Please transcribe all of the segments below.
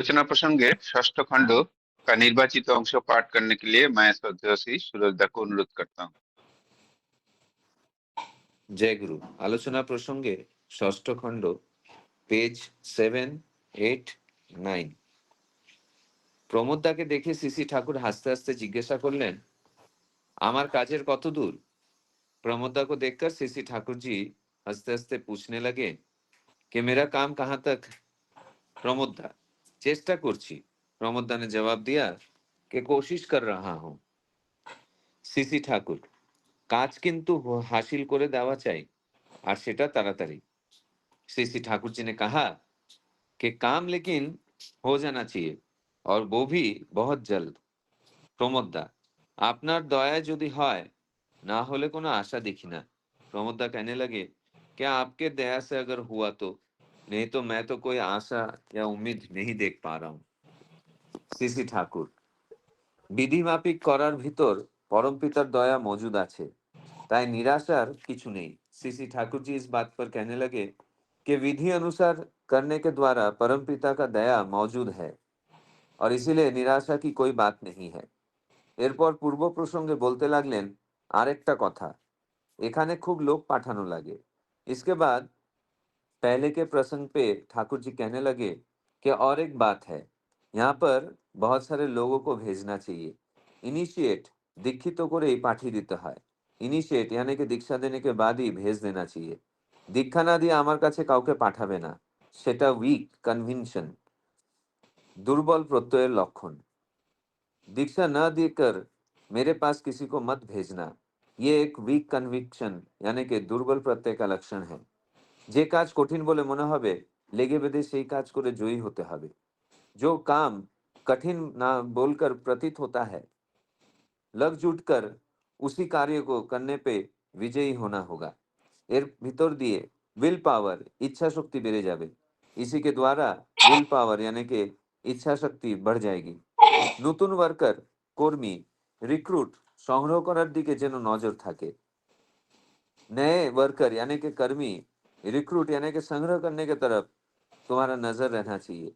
आलोचना प्रसंगे षष्ठ खंड का निर्वाचित अंश पाठ करने के लिए मैं श्रद्धेय श्री सूरजदा को अनुरोध करता हूँ। जय गुरु। आलोचना प्रसंगे षष्ठ खंड पेज 7, 8, 9। प्रमोद दाके देखे सीसी ठाकुर हंसते हंसते जिज्ञासा करलेन, आमार काजेर कत दूर? प्रमोद दा को देखकर सीसी ठाकुर जी हंसते हंसते पूछने लगे कि मेरा काम कहाँ तक? प्रमोद दा, चेष्टा करছি। प्रमोद दा ने जवाब दिया कि कोशिश कर रहा हूँ। सीसी ठाकुर, কাজ কিন্তু हासिल করে দেওয়া চাই, আর সেটা তাড়াতাড়ি। सीसी ठाकुर जी ने कहा कि काम लेकिन हो जाना चाहिए, और वो भी बहुत जल्द। प्रमोद दा, আপনার দয়ায় যদি হয়, না হলে কোনো आशा देखी ना। प्रमोद दा कहने लगे, क्या आपके दया से अगर हुआ तो, नहीं तो मैं तो कोई आशा या उम्मीद नहीं देख पा रहा हूँ। सीसी ठाकुर, विधि माफिक करार भीतर परमपितार दया मौजूद आछे, ताई निराशार किछु नहीं। सीसी ठाकुर जी इस बात पर कहने लगे कि विधि अनुसार करने के द्वारा परमपिता का दया मौजूद है, और इसीलिए निराशा की कोई बात नहीं है। एरपर पूर्व प्रसंगे बोलते लागलेन, आरेकटा कथा, एखाने खूब लोग पाठानो लागे। इसके बाद पहले के प्रसंग पे ठाकुर जी कहने लगे कि और एक बात है, यहाँ पर बहुत सारे लोगों को भेजना चाहिए। इनिशिएट दीक्षितों को ही पाठिए दिते হয়। इनिशिएट यानी कि दीक्षा देने के बाद ही भेज देना चाहिए। दीक्षा ना दिए আমার কাছে কাউকে পাঠাবে না, সেটা উইক কনভিনশন, दुर्बल प्रत्यয়ের লক্ষণ। दीक्षा न देकर मेरे पास किसी को मत भेजना, ये एक वीक कन्विक्शन यानी कि दुर्बल प्रत्यय का लक्षण है। যে কাজ কঠিন বলে মনে হবে, লেগে বেঁধে সেই কাজ করে জয়ী হতে হবে। जो काम कठिन ना बोलकर प्रतीत होता है, लग जुट कर उसी कार्य को करने पे विजयी होना होगा। एर भीतर दिए विल पावर इच्छा शक्ति बेड़े जाबे। इसी के द्वारा विल पावर यानी कि इच्छा शक्ति बढ़ जाएगी। नतून वर्कर কর্মী रिक्रूट সংগ্রহ করার দিকে যেন নজর থাকে। नए वर्कर यानी कि कर्मी रिक्रूट यानी कि संग्रह करने की तरफ तुम्हारा नजर रहना चाहिए।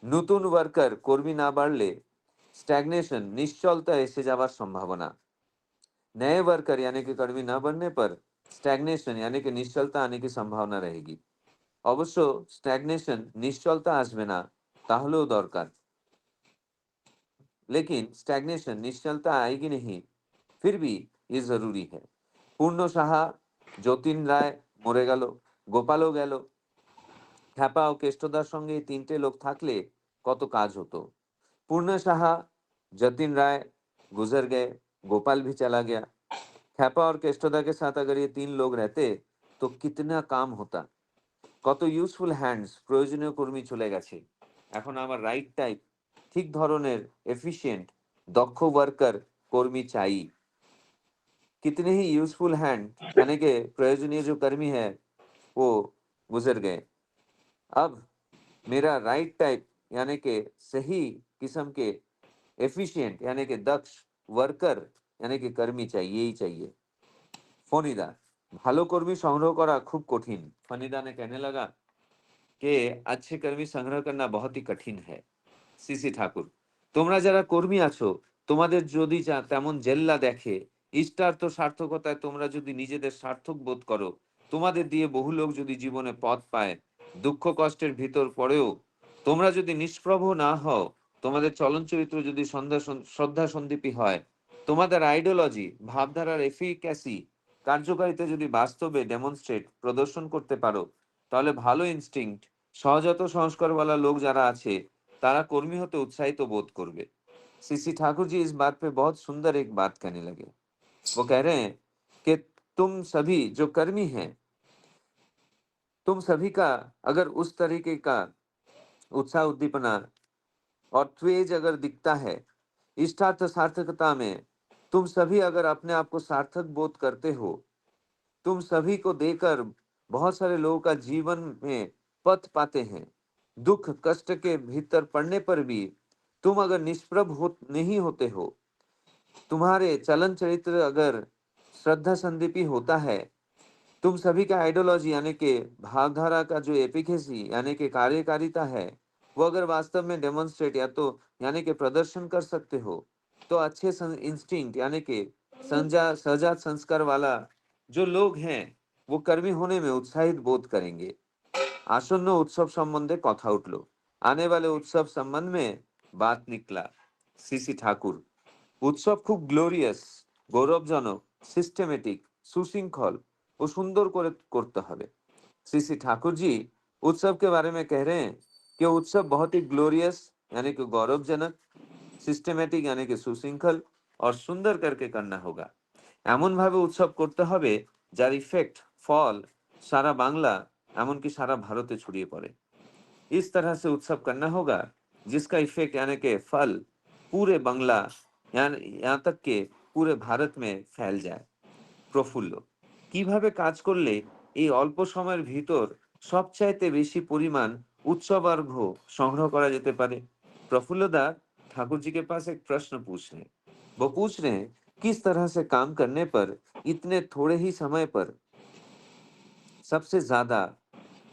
नतून वर्कर कर्मी ना बाढ़ले स्टैग्नेशन निश्चलता एसे जावार संभावना। नए वर्कर यानी कि कर्मी ना बढ़ने पर स्टैग्नेशन यानी कि निश्चलता आने की संभावना रहेगी। अवश्य स्टैग्नेशन निश्चलता आसबे ना, ताहलेও दरकार, लेकिन स्टैग्नेशन निश्चलता आएगी नहीं, फिर भी ये जरूरी है। पूर्ण साहा, যতীন রায় মরে গেল, গোপালও গেল, খ্যাপা ও কেষ্টদার সঙ্গে এই তিনটে লোক থাকলে কত কাজ হতো। पूर्ण साहा, जतिन राय गुजर गए, गोपाल भी चला गया, খ্যাপা और केष्टदा के साथ अगर ये तीन लोग रहते तो कितना काम होता। কত ইউজফুল হ্যান্ডস প্রয়োজনীয় কর্মী চলে গেছে। এখন আমার রাইট টাইপ ঠিক ধরনের এফিশিয়েন্ট দক্ষ ওয়ার্কার কর্মী চাই। कितने ही यूजफुल हैंड यानी कि प्रयोजनीय जो कर्मी है वो गुजर गए। अब मेरा राइट टाइप यानी कि सही किस्म के एफिशिएंट यानी कि दक्ष वर्कर यानी कि कर्मी चाहिए ही चाहिए। फनिदा, ভালো কর্মী সংগ্রহ করা খুব কঠিন। फनीदा ने कहने लगा कि अच्छे कर्मी संग्रह करना बहुत ही कठिन है। सीसी ठाकुर, তোমরা যারা কর্মী আছো, তোমাদের যদি তেমন জেল্লা দেখে, ইষ্টার্থ সার্থকতায় তোমরা যদি নিজেদের সার্থক বোধ করো, তোমাদের দিয়ে বহু লোক যদি জীবনে পথ পায়, দুঃখ কষ্টের ভিতর পড়েও তোমরা যদি নিষ্প্রভ না হও, তোমাদের চলন চরিত্র যদি শ্রদ্ধা সন্দীপী হয়, তোমাদের আইডিওলজি ভাবধারার এফিক্যাসি কার্যকারিতা যদি বাস্তবে ডেমনস্ট্রেট প্রদর্শন করতে পারো, তাহলে ভালো ইনস্টিংক্ট সহজাত সংস্কারওয়ালা লোক যারা আছে तारा कर्मी होते उत्साहित तो बोध करबे। सीसी ठाकुर जी इस बात पे बहुत सुंदर एक बात कहने लगे। वो कह रहे हैं कि तुम सभी जो कर्मी हैं, तुम सभी का अगर उस तरीके का उत्साह उद्दीपना और त्वेज अगर दिखता है, इष्टार्थ सार्थकता में तुम सभी अगर अपने आप को सार्थक बोध करते हो, तुम सभी को देकर बहुत सारे लोगों का जीवन में पथ पाते हैं। दुख कष्ट के भीतर पड़ने पर भी तुम अगर निष्प्रभ नहीं होते हो, तुम्हारे चलन चरित्र अगर श्रद्धा संदीपी होता है, तुम सभी का आइडियोलॉजी यानी कि भावधारा का जो एपिकेसी यानी कि कार्यकारिता है वो अगर वास्तव में डेमोन्स्ट्रेट या तो यानी कि प्रदर्शन कर सकते हो, तो अच्छे इंस्टिंक्ट यानी कि सजात संस्कार वाला जो लोग हैं वो कर्मी होने में उत्साहित बोध करेंगे। आसन्न उत्सव संबंधे कथा उठलो। आने वाले उत्सव संबंध में बात निकला। सीसी ठाकुर, उत्सव खूब ग्लोरियस, गौरवजनक, सिस्टेमेटिक, सुशृंखल ও সুন্দর করে করতে হবে। सीसी ठाकुर जी उत्सव के बारे में कह रहे हैं कि उत्सव बहुत ही ग्लोरियस यानी कि गौरवजनक, सिस्टेमेटिक यानी कि सुशृंखल और सुंदर करके करना होगा। এমন ভাবে উৎসব করতে হবে যার ইফেক্ট ফল সারা বাংলা এমনকি সারা ভারতে ছড়িয়ে পড়ে। इस तरह से उत्सव करना होगा जिसका इफेक्ट यानी कि फल पूरे बांग्ला यहाँ तक के पूरे भारत में फैल जाए। প্রফুল্ল, কিভাবে কাজ করলে এই অল্প সময়ের ভিতর সবচাইতে বেশি পরিমাণ উৎসবার্ঘ সংগ্রহ করা যেতে পারে? प्रफुल्लदा ठाकुर जी के पास एक प्रश्न पूछ रहे हैं। वो पूछ रहे हैं किस तरह से काम करने पर इतने थोड़े ही समय पर सबसे ज्यादा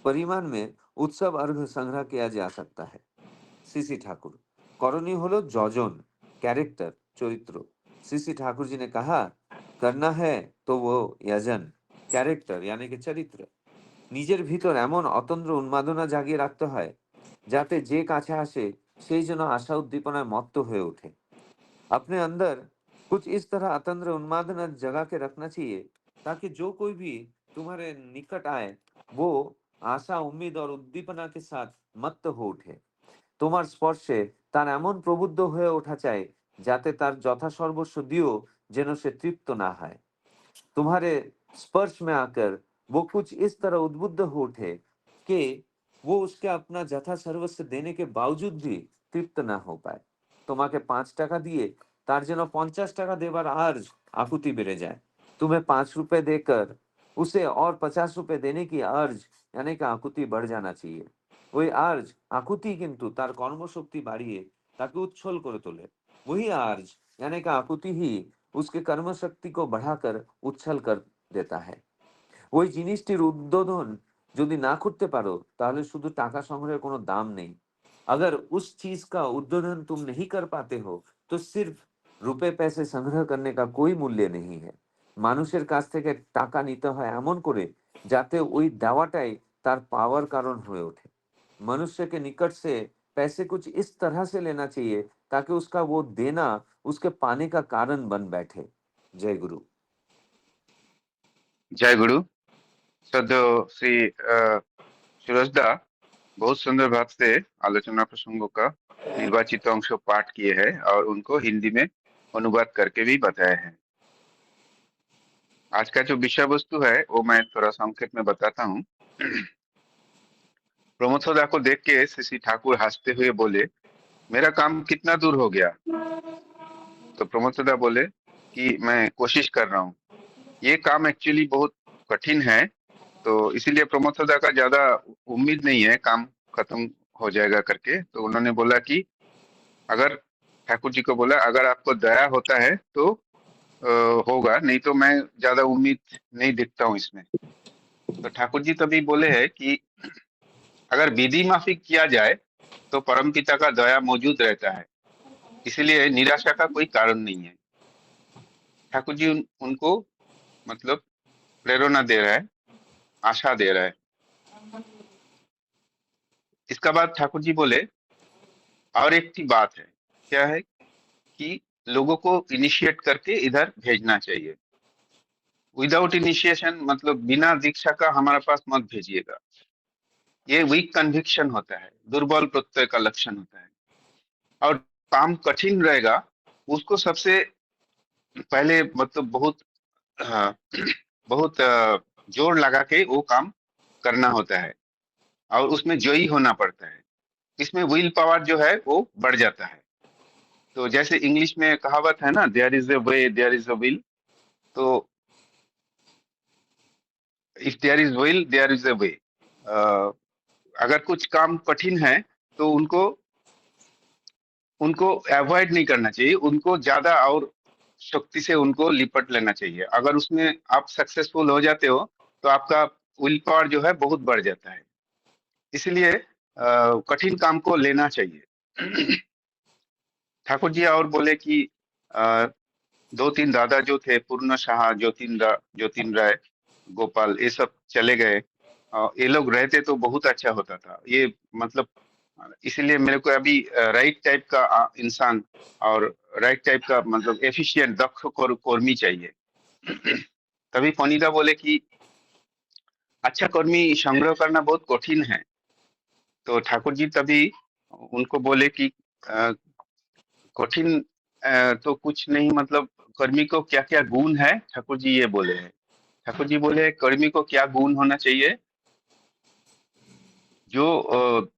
परिमाण में उत्सव अर्घ संग्रह किया जा सकता है। सीसी ठाकुर, করণীয় হলো যজন, कैरेक्टर, चरित्र। सीसी ठाकुर जी ने कहा करना है तो वो यजन, कैरेक्टर यानी कि चरित्र। নিজের ভিতর এমন অতন্দ্র উন্মাদনা জাগিয়ে রাখতে হয় যাতে যে কাছে আসে সেই যেন আশা উদ্দীপনায় মত্ত হয়ে ওঠে। अपने अंदर कुछ इस तरह अतंद्र उन्मादना जगा के रखना चाहिए ताकि जो कोई भी तुम्हारे निकट आए वो आशा, उम्मीद और उद्दीपना के साथ मत्त हो उठे। তোমার স্পর্শে তার এমন প্রবুদ্ধ হয়ে ওঠা চাই যাতে তার যথাসর্বস্ব দিয়েও যেন সে তৃপ্ত না হয়। तुम्हारे स्पर्श में आकर वो कुछ इस तरह उद्बुद्ध हो उठे कि वो उसके अपना যথা सर्वस्व देने के बावजूद भी তৃপ্ত না हो पाए। তোমাকে 5 টাকা দিয়ে তার জন্য 50 টাকা দেবার आर्ज आकुति बेड़े जाए। तुम्हें 5 रुपए देकर उसे और 50 रुपए देने की अर्ज यानी कि आकुति बढ़ जाना चाहिए। ওই আর্জ আকুতি কিন্তু তার কর্মশক্তি বাড়িয়ে তাকে উচ্ছল করে তোলে। वही आर्ज यानी कि आकुति ही उसके कर्म शक्ति को बढ़ाकर उच्छल कर देता है। ওই জিনিসটির উদ্বোধন যদি না করতে পারো তাহলে শুধু টাকা সংগ্রহের কোনো দাম নেই। अगर उस चीज का उद्बोधन तुम नहीं कर पाते हो तो सिर्फ रुपए पैसे संग्रह करने का कोई मूल्य नहीं है। মানুষের কাছ থেকে টাকা নিতে হয় এমন করে যাতে ওই দেওয়াটাই তার পাওয়ার কারণ হয়ে ওঠে। मनुष्य के निकट से पैसे कुछ इस तरह से लेना चाहिए ताकि उसका वो देना उसके पाने का कारण बन बैठे। जय गुरु। जय गुरु। श्रद्धेय श्री सूरज दा बहुत सुंदर भाव से आलोचना प्रसंगों का निर्वाचित अंश पाठ किए हैं और उनको हिंदी में अनुवाद करके भी बताए हैं। आज का जो विषय वस्तु है वो मैं थोड़ा संक्षेप में बताता हूँ। प्रमोद को देख के सीसी ठाकुर हंसते हुए बोले, मेरा काम कितना दूर हो गया? तो प्रमोद बोले कि मैं कोशिश कर रहा हूँ। ये काम एक्चुअली बहुत कठिन है, तो इसीलिए प्रमोद का ज्यादा उम्मीद नहीं है काम खत्म हो जाएगा करके। तो उन्होंने बोला कि अगर ठाकुर जी को बोला अगर आपको दया होता है तो होगा, नहीं तो मैं ज्यादा उम्मीद नहीं देखता हूँ इसमें। तो ठाकुर जी तभी बोले हैं कि अगर विधि माफिक किया जाए तो परमपिता का दया मौजूद रहता है, इसलिए निराशा का कोई कारण नहीं है। ठाकुर जी उनको मतलब प्रेरणा दे रहा है, आशा दे रहा है। इसका बाद ठाकुर जी बोले और एक ही बात है, क्या है कि लोगों को इनिशिएट करके इधर भेजना चाहिए। विदाउट इनिशिएशन मतलब बिना दीक्षा का हमारे पास मत भेजिएगा। ये वीक कन्विक्शन होता है, दुर्बल प्रत्यय का लक्षण होता है। और काम कठिन रहेगा उसको सबसे पहले मतलब बहुत जोर लगा के वो काम करना होता है और उसमें जयी होना पड़ता है। इसमें विल पावर जो है वो बढ़ जाता है। तो जैसे इंग्लिश में कहावत है ना, there is a way there is a will. तो if there is will there is a way. अगर कुछ काम कठिन है तो उनको उनको अवॉइड नहीं करना चाहिए, उनको ज्यादा और शक्ति से उनको लिपट लेना चाहिए। अगर उसमें आप सक्सेसफुल हो जाते हो तो आपका विल पावर जो है बहुत बढ़ जाता है। इसलिए कठिन काम को लेना चाहिए। ठाकुर जी और बोले कि अ, दो तीन दादा जो थे, पूर्ण शाह, ज्योतिन राय, गोपाल, ये सब चले गए। ये लोग रहते तो बहुत अच्छा होता था। ये मतलब इसीलिए मेरे को अभी राइट टाइप का इंसान और राइट टाइप का मतलब एफिशिएंट दक्ष कर्मी चाहिए। तभी फनीदा बोले कि अच्छा कर्मी संग्रह करना बहुत कठिन है। तो ठाकुर जी तभी उनको बोले कि अ, कठिन तो कुछ नहीं, मतलब कर्मी को क्या क्या गुण है, ठाकुर जी ये बोले हैं। ठाकुर जी बोले कर्मी को क्या गुण होना चाहिए, जो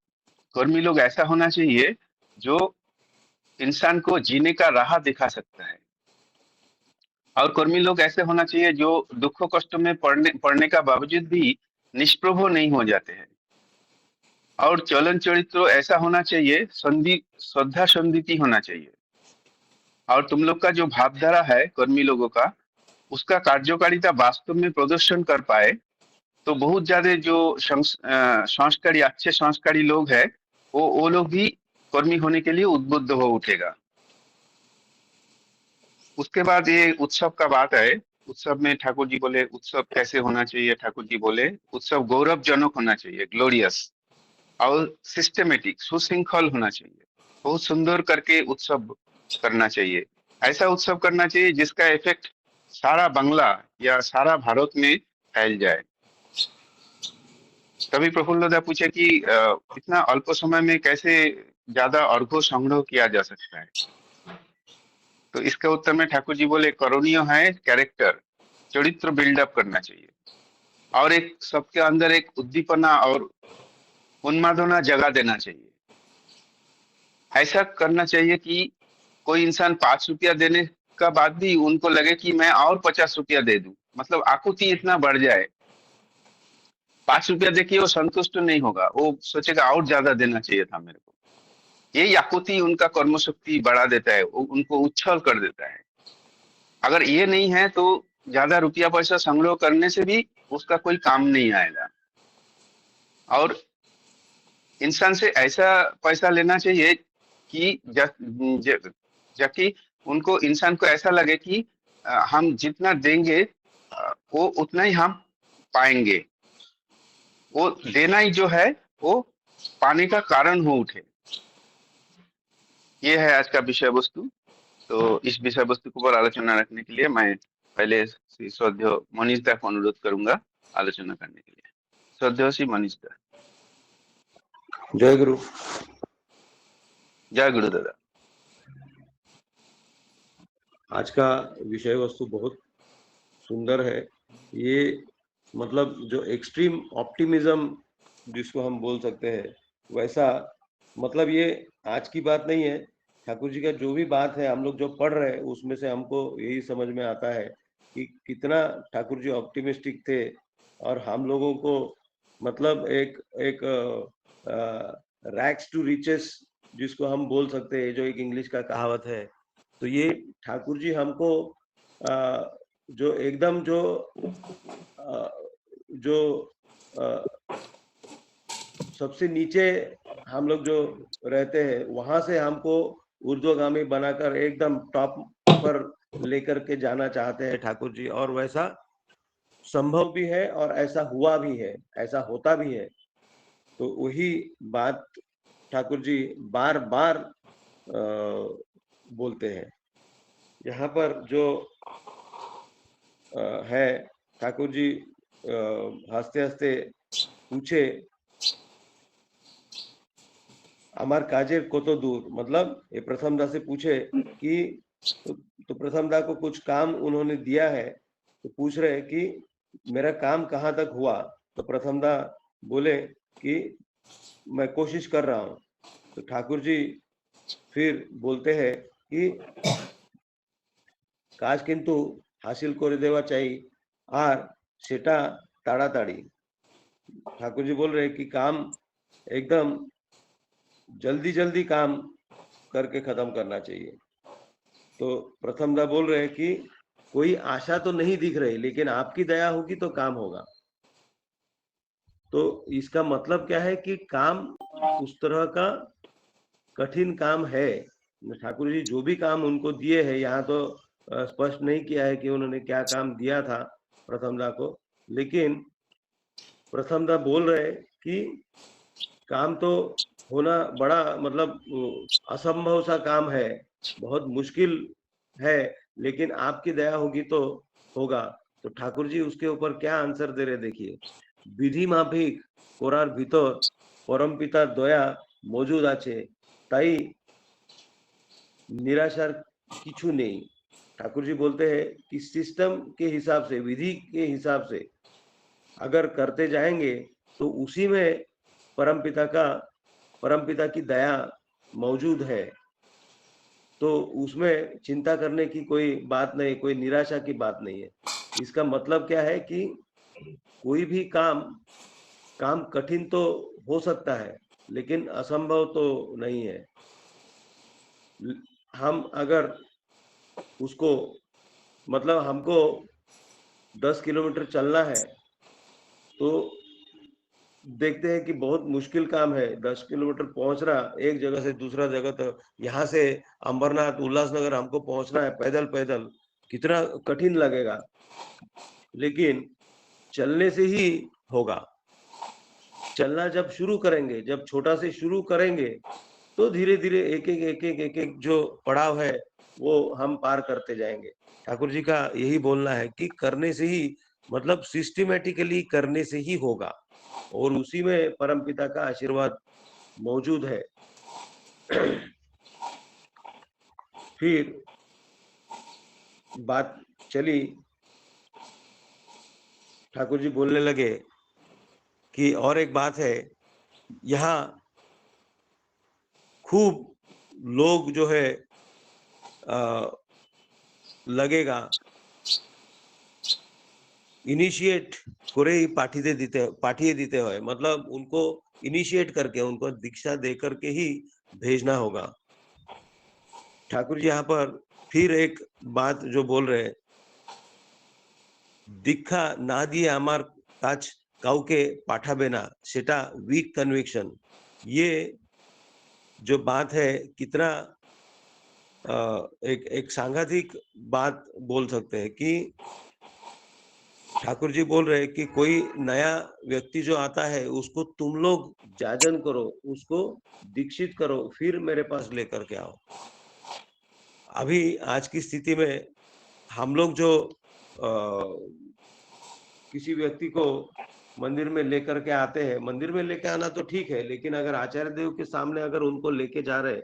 कर्मी लोग ऐसा होना चाहिए जो इंसान को जीने का राह दिखा सकता है। और कर्मी लोग ऐसे होना चाहिए जो दुख कष्ट में पड़ने का बावजूद भी निष्प्रभ नहीं हो जाते हैं। और चलन चरित्र ऐसा होना चाहिए, संधि श्रद्धा संधि होना चाहिए। और तुम लोग का जो भावधारा है कर्मी लोगों का, उसका कार्यकारिता वास्तव में प्रदर्शन कर पाए तो बहुत ज्यादा जो संस्कारी, अच्छे संस्कारी लोग हैं, वो लोग भी कर्मी होने के लिए उद्बुद्ध हो उठेगा। उसके बाद ये उत्सव का बात है। उत्सव में ठाकुर जी बोले उत्सव कैसे होना चाहिए। ठाकुर जी बोले उत्सव गौरवजनक होना चाहिए, ग्लोरियस और सिस्टेमेटिक, सुशृंखल होना चाहिए। बहुत सुंदर करके उत्सव करना चाहिए। ऐसा उत्सव करना चाहिए जिसका इफेक्ट सारा बांग्ला या सारा भारत में फैल जाए। तभी प्रफुल्लदा पूछे कि इतना अल्प समय में कैसे ज्यादा अर्घ्य संग्रह किया जा सकता है। तो इसके उत्तर में ठाकुर जी बोले करणीय है कैरेक्टर, चरित्र बिल्डअप करना चाहिए। और एक सबके अंदर एक उद्दीपना और उन्मादना जगा देना चाहिए। ऐसा करना चाहिए कि कोई इंसान 5 रुपया देने का बाद भी उनको लगे कि मैं और 50 रुपया दे दूं, मतलब आकुति इतना बढ़ जाए। 5 रुपया देखिए वो संतुष्ट नहीं होगा, वो सोचेगा और ज्यादा देना चाहिए था मेरे को। यही आकुति उनका कर्म शक्ति बढ़ा देता है, उनको उच्छल कर देता है। अगर ये नहीं है तो ज्यादा रुपया पैसा संग्रह करने से भी उसका कोई काम नहीं आएगा। और इंसान से ऐसा पैसा लेना चाहिए कि जबकि उनको, इंसान को ऐसा लगे कि हम जितना देंगे वो उतना ही हम पाएंगे। वो देना ही जो है वो पाने का कारण हो उठे। ये है आज का विषय वस्तु। तो इस विषय वस्तु के ऊपर आलोचना रखने के लिए मैं पहले श्री श्रद्धेय मनीष दा को अनुरोध करूंगा आलोचना करने के लिए। श्रद्धेय श्री मनीष दा। जय गुरु। जय गुरु दादा। आज का विषय वस्तु बहुत सुंदर है। ये मतलब जो एक्सट्रीम ऑप्टिमिज्म जिसको हम बोल सकते हैं, वैसा मतलब ये आज की बात नहीं है। ठाकुर जी का जो भी बात है हम लोग जो पढ़ रहे हैं उसमें से हमको यही समझ में आता है कि कितना ठाकुर जी ऑप्टिमिस्टिक थे। और हम लोगों को मतलब एक एक रैग्स टू रिचेस जिसको हम बोल सकते हैं, जो एक इंग्लिश का कहावत है। तो ये ठाकुर जी हमको जो एकदम जो सबसे नीचे हम लोग जो रहते हैं वहां से हमको ऊर्ध्वगामी बनाकर एकदम टॉप पर लेकर के जाना चाहते हैं ठाकुर जी। और वैसा संभव भी है और ऐसा हुआ भी है, ऐसा होता भी है। तो वही बात ठाकुर जी बार बार बोलते हैं। यहाँ पर जो है, ठाकुर जी हंसते हंसते पूछे अमर काजेर को तो दूर, मतलब ये प्रथम दा से पूछे कि तो प्रथम दा को कुछ काम उन्होंने दिया है, तो पूछ रहे कि मेरा काम कहाँ तक हुआ। तो प्रथम दा बोले कि मैं कोशिश कर रहा हूँ। तो ठाकुर जी फिर बोलते हैं कि কাজ কিন্তু हासिल করে देवा चाहिए और सेटा ताड़ाताड़ी। ठाकुर जी बोल रहे कि काम एकदम जल्दी जल्दी काम करके खत्म करना चाहिए। तो प्रथम दा बोल रहे कि कोई आशा तो नहीं दिख रही, लेकिन आपकी दया होगी तो काम होगा। तो इसका मतलब क्या है कि काम उस तरह का कठिन काम है। ठाकुर जी जो भी काम उनको दिए हैं, यहाँ तो स्पष्ट नहीं किया है कि उन्होंने क्या काम दिया था प्रथमदा को, लेकिन प्रथमदा बोल रहे कि काम तो होना बड़ा मतलब असंभव सा काम है, बहुत मुश्किल है, लेकिन आपकी दया होगी तो होगा। तो ठाकुर जी उसके ऊपर क्या आंसर दे रहे देखिए, विधि माफिक कोरार भीतर परम पिता दया मौजूद आछे, ताई निराशार किछु नहीं। ठाकुर जी बोलते हैं कि सिस्टम के हिसाब से, विधि के हिसाब से अगर करते जाएंगे तो उसी में परमपिता की दया मौजूद है। तो उसमें चिंता करने की कोई बात नहीं, कोई निराशा की बात नहीं है। इसका मतलब क्या है कि कोई भी काम कठिन तो हो सकता है, लेकिन असंभव तो नहीं है। हम अगर उसको मतलब हमको 10 किलोमीटर चलना है, तो देखते हैं कि बहुत मुश्किल काम है 10 किलोमीटर पहुंचना, एक जगह से दूसरा जगह तक। यहाँ से अंबरनाथ उल्लासनगर हमको पहुंचना है पैदल पैदल, कितना कठिन लगेगा, लेकिन चलने से ही होगा। चलना जब शुरू करेंगे, जब छोटा से शुरू करेंगे, तो धीरे धीरे एक एक जो पड़ाव है वो हम पार करते जाएंगे। ठाकुर जी का यही बोलना है कि करने से ही मतलब सिस्टमेटिकली करने से ही होगा, और उसी में परमपिता का आशीर्वाद मौजूद है। फिर बात चली, ठाकुर जी बोलने लगे कि और एक बात है, यहाँ खूब लोग जो है लगेगा इनिशिएट करेई पाठिए दीते हैं, मतलब उनको इनिशिएट करके, उनको दीक्षा दे करके ही भेजना होगा। ठाकुर जी यहाँ पर फिर एक बात जो बोल रहे हैं, दीक्षा ना दिए आमार काज काउके पाठाबे ना, सेटा वीक कन्विक्शन। ये जो बात है कितना एक सांघातिक बात बोल सकते हैं कि ठाकुर जी बोल रहे हैं कि कोई नया व्यक्ति जो आता है उसको तुम लोग जाजन करो, उसको दीक्षित करो, फिर मेरे पास लेकर के आओ। अभी आज की स्थिति में हम लोग जो किसी व्यक्ति को मंदिर में लेकर के आते हैं, मंदिर में लेके आना तो ठीक है, लेकिन अगर आचार्य देव के सामने अगर उनको लेके जा रहे,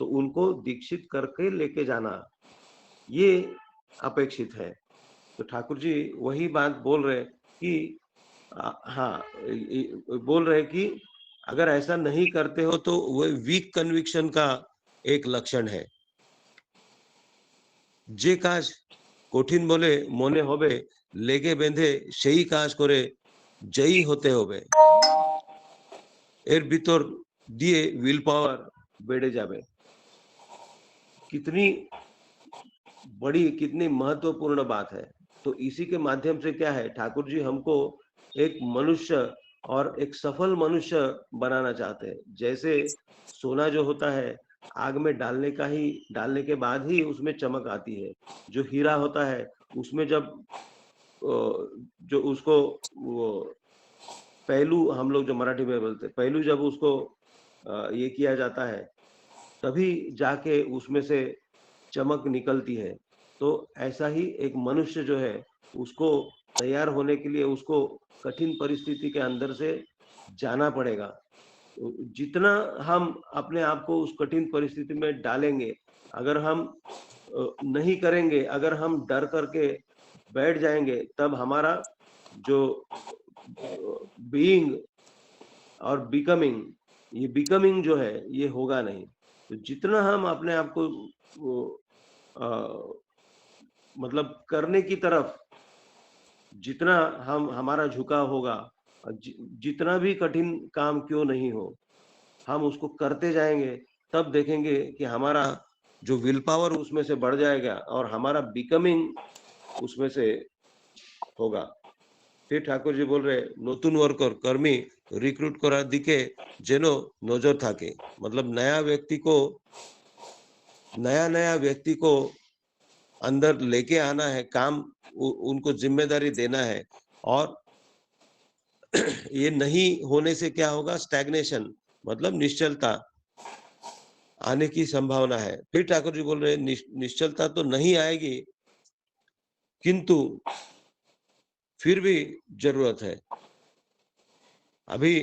तो उनको दीक्षित करके लेके जाना ये अपेक्षित है। तो ठाकुर जी वही बात बोल रहे कि हाँ, बोल रहे कि अगर ऐसा नहीं करते हो तो वो वीक कन्विक्शन का एक लक्षण है। जे काज कठिन बोले मने होबे, लेगे बेंधे सेई काज करे जयी होते होबे। एर भीतर दिए विल पावर बेड़े जाबे। कितनी बड़ी, कितनी महत्वपूर्ण बात है। तो इसी के माध्यम से क्या है, ठाकुर जी हमको एक मनुष्य और एक सफल मनुष्य बनाना चाहते हैं। जैसे सोना जो होता है आग में डालने के बाद ही उसमें चमक आती है। जो हीरा होता है उसमें जब जो उसको वो पहलू, हम लोग जो मराठी में बोलते हैं पहलू, जब उसको ये किया जाता है तभी जाके उसमें से चमक निकलती है। तो ऐसा ही एक मनुष्य जो है उसको तैयार होने के लिए उसको कठिन परिस्थिति के अंदर से जाना पड़ेगा। तो जितना हम अपने आप को उस कठिन परिस्थिति में डालेंगे, अगर हम नहीं करेंगे, अगर हम डर करके बैठ जाएंगे, तब हमारा जो बीइंग और बिकमिंग, ये बिकमिंग जो है ये होगा नहीं। तो जितना हम अपने आप को आ, मतलब करने की तरफ जितना हमारा झुकाव होगा, जितना भी कठिन काम क्यों नहीं हो, हम उसको करते जाएंगे, तब देखेंगे कि हमारा जो विल पावर उसमें से बढ़ जाएगा और हमारा बिकमिंग उसमें से होगा। फिर ठाकुर जी बोल रहे नतून वर्कर कर्मी रिक्रूट करा दिखे जेनो नजर थाके, मतलब नया नया व्यक्ति को अंदर लेके आना है, काम उनको जिम्मेदारी देना है। और ये नहीं होने से क्या होगा, स्टैग्नेशन मतलब निश्चलता आने की संभावना है। फिर ठाकुर जी बोल रहे निश्चलता तो नहीं आएगी, किंतु फिर भी जरूरत है। अभी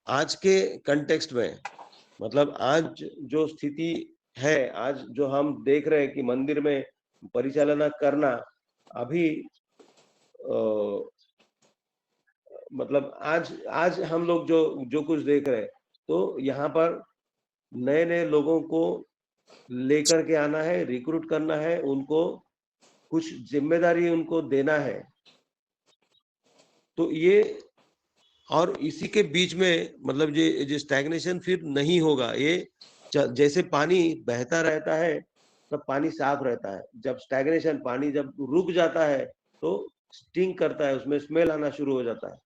आज के कंटेक्स्ट में, मतलब आज जो स्थिति है, आज जो हम देख रहे हैं कि मंदिर में परिचालना करना अभी मतलब आज हम लोग जो जो कुछ देख रहे हैं, तो यहाँ पर नए नए लोगों को लेकर के आना है, रिक्रूट करना है, उनको कुछ जिम्मेदारी उनको देना है। तो ये और इसी के बीच में मतलब ये स्टैग्नेशन फिर नहीं होगा। ये जैसे पानी बहता रहता है तब पानी साफ रहता है, जब स्टैग्नेशन पानी जब रुक जाता है तो स्टिंक करता है, उसमें स्मेल आना शुरू हो जाता है,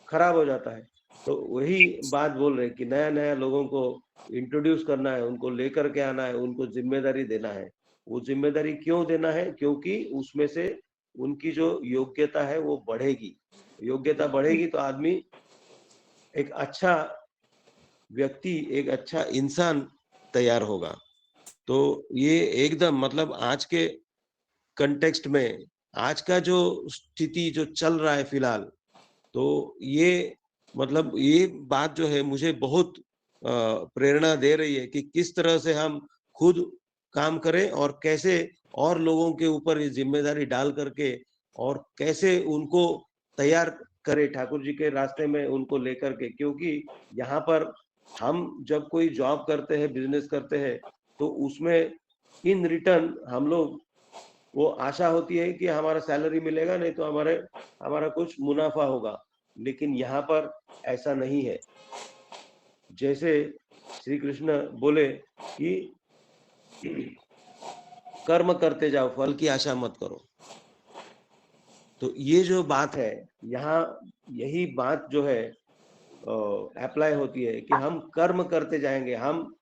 खराब हो जाता है। तो वही बात बोल रहे कि नया नया लोगों को इंट्रोड्यूस करना है, उनको लेकर के आना है, उनको जिम्मेदारी देना है। वो जिम्मेदारी क्यों देना है? क्योंकि उसमें से उनकी जो योग्यता है वो बढ़ेगी। योग्यता बढ़ेगी तो आदमी एक अच्छा व्यक्ति, एक अच्छा इंसान तैयार होगा। तो ये एकदम मतलब आज के कंटेक्स्ट में, आज का जो स्थिति जो चल रहा है फिलहाल, तो ये मतलब ये बात जो है मुझे बहुत प्रेरणा दे रही है कि किस तरह से हम खुद काम करें और कैसे और लोगों के ऊपर ये जिम्मेदारी डाल करके और कैसे उनको तैयार करें ठाकुर जी के रास्ते में उनको लेकर के। क्योंकि यहाँ पर हम जब कोई जॉब करते हैं, बिजनेस करते हैं, तो उसमें इन रिटर्न हम लोग वो आशा होती है कि हमारा सैलरी मिलेगा, नहीं तो हमारा कुछ मुनाफा होगा। लेकिन यहाँ पर ऐसा नहीं है। जैसे श्री कृष्ण बोले कि कर्म करते जाओ, फल की आशा मत करो। तो ये जो बात है यहाँ, यही बात जो है अप्लाई होती है कि हम कर्म करते जाएंगे, हम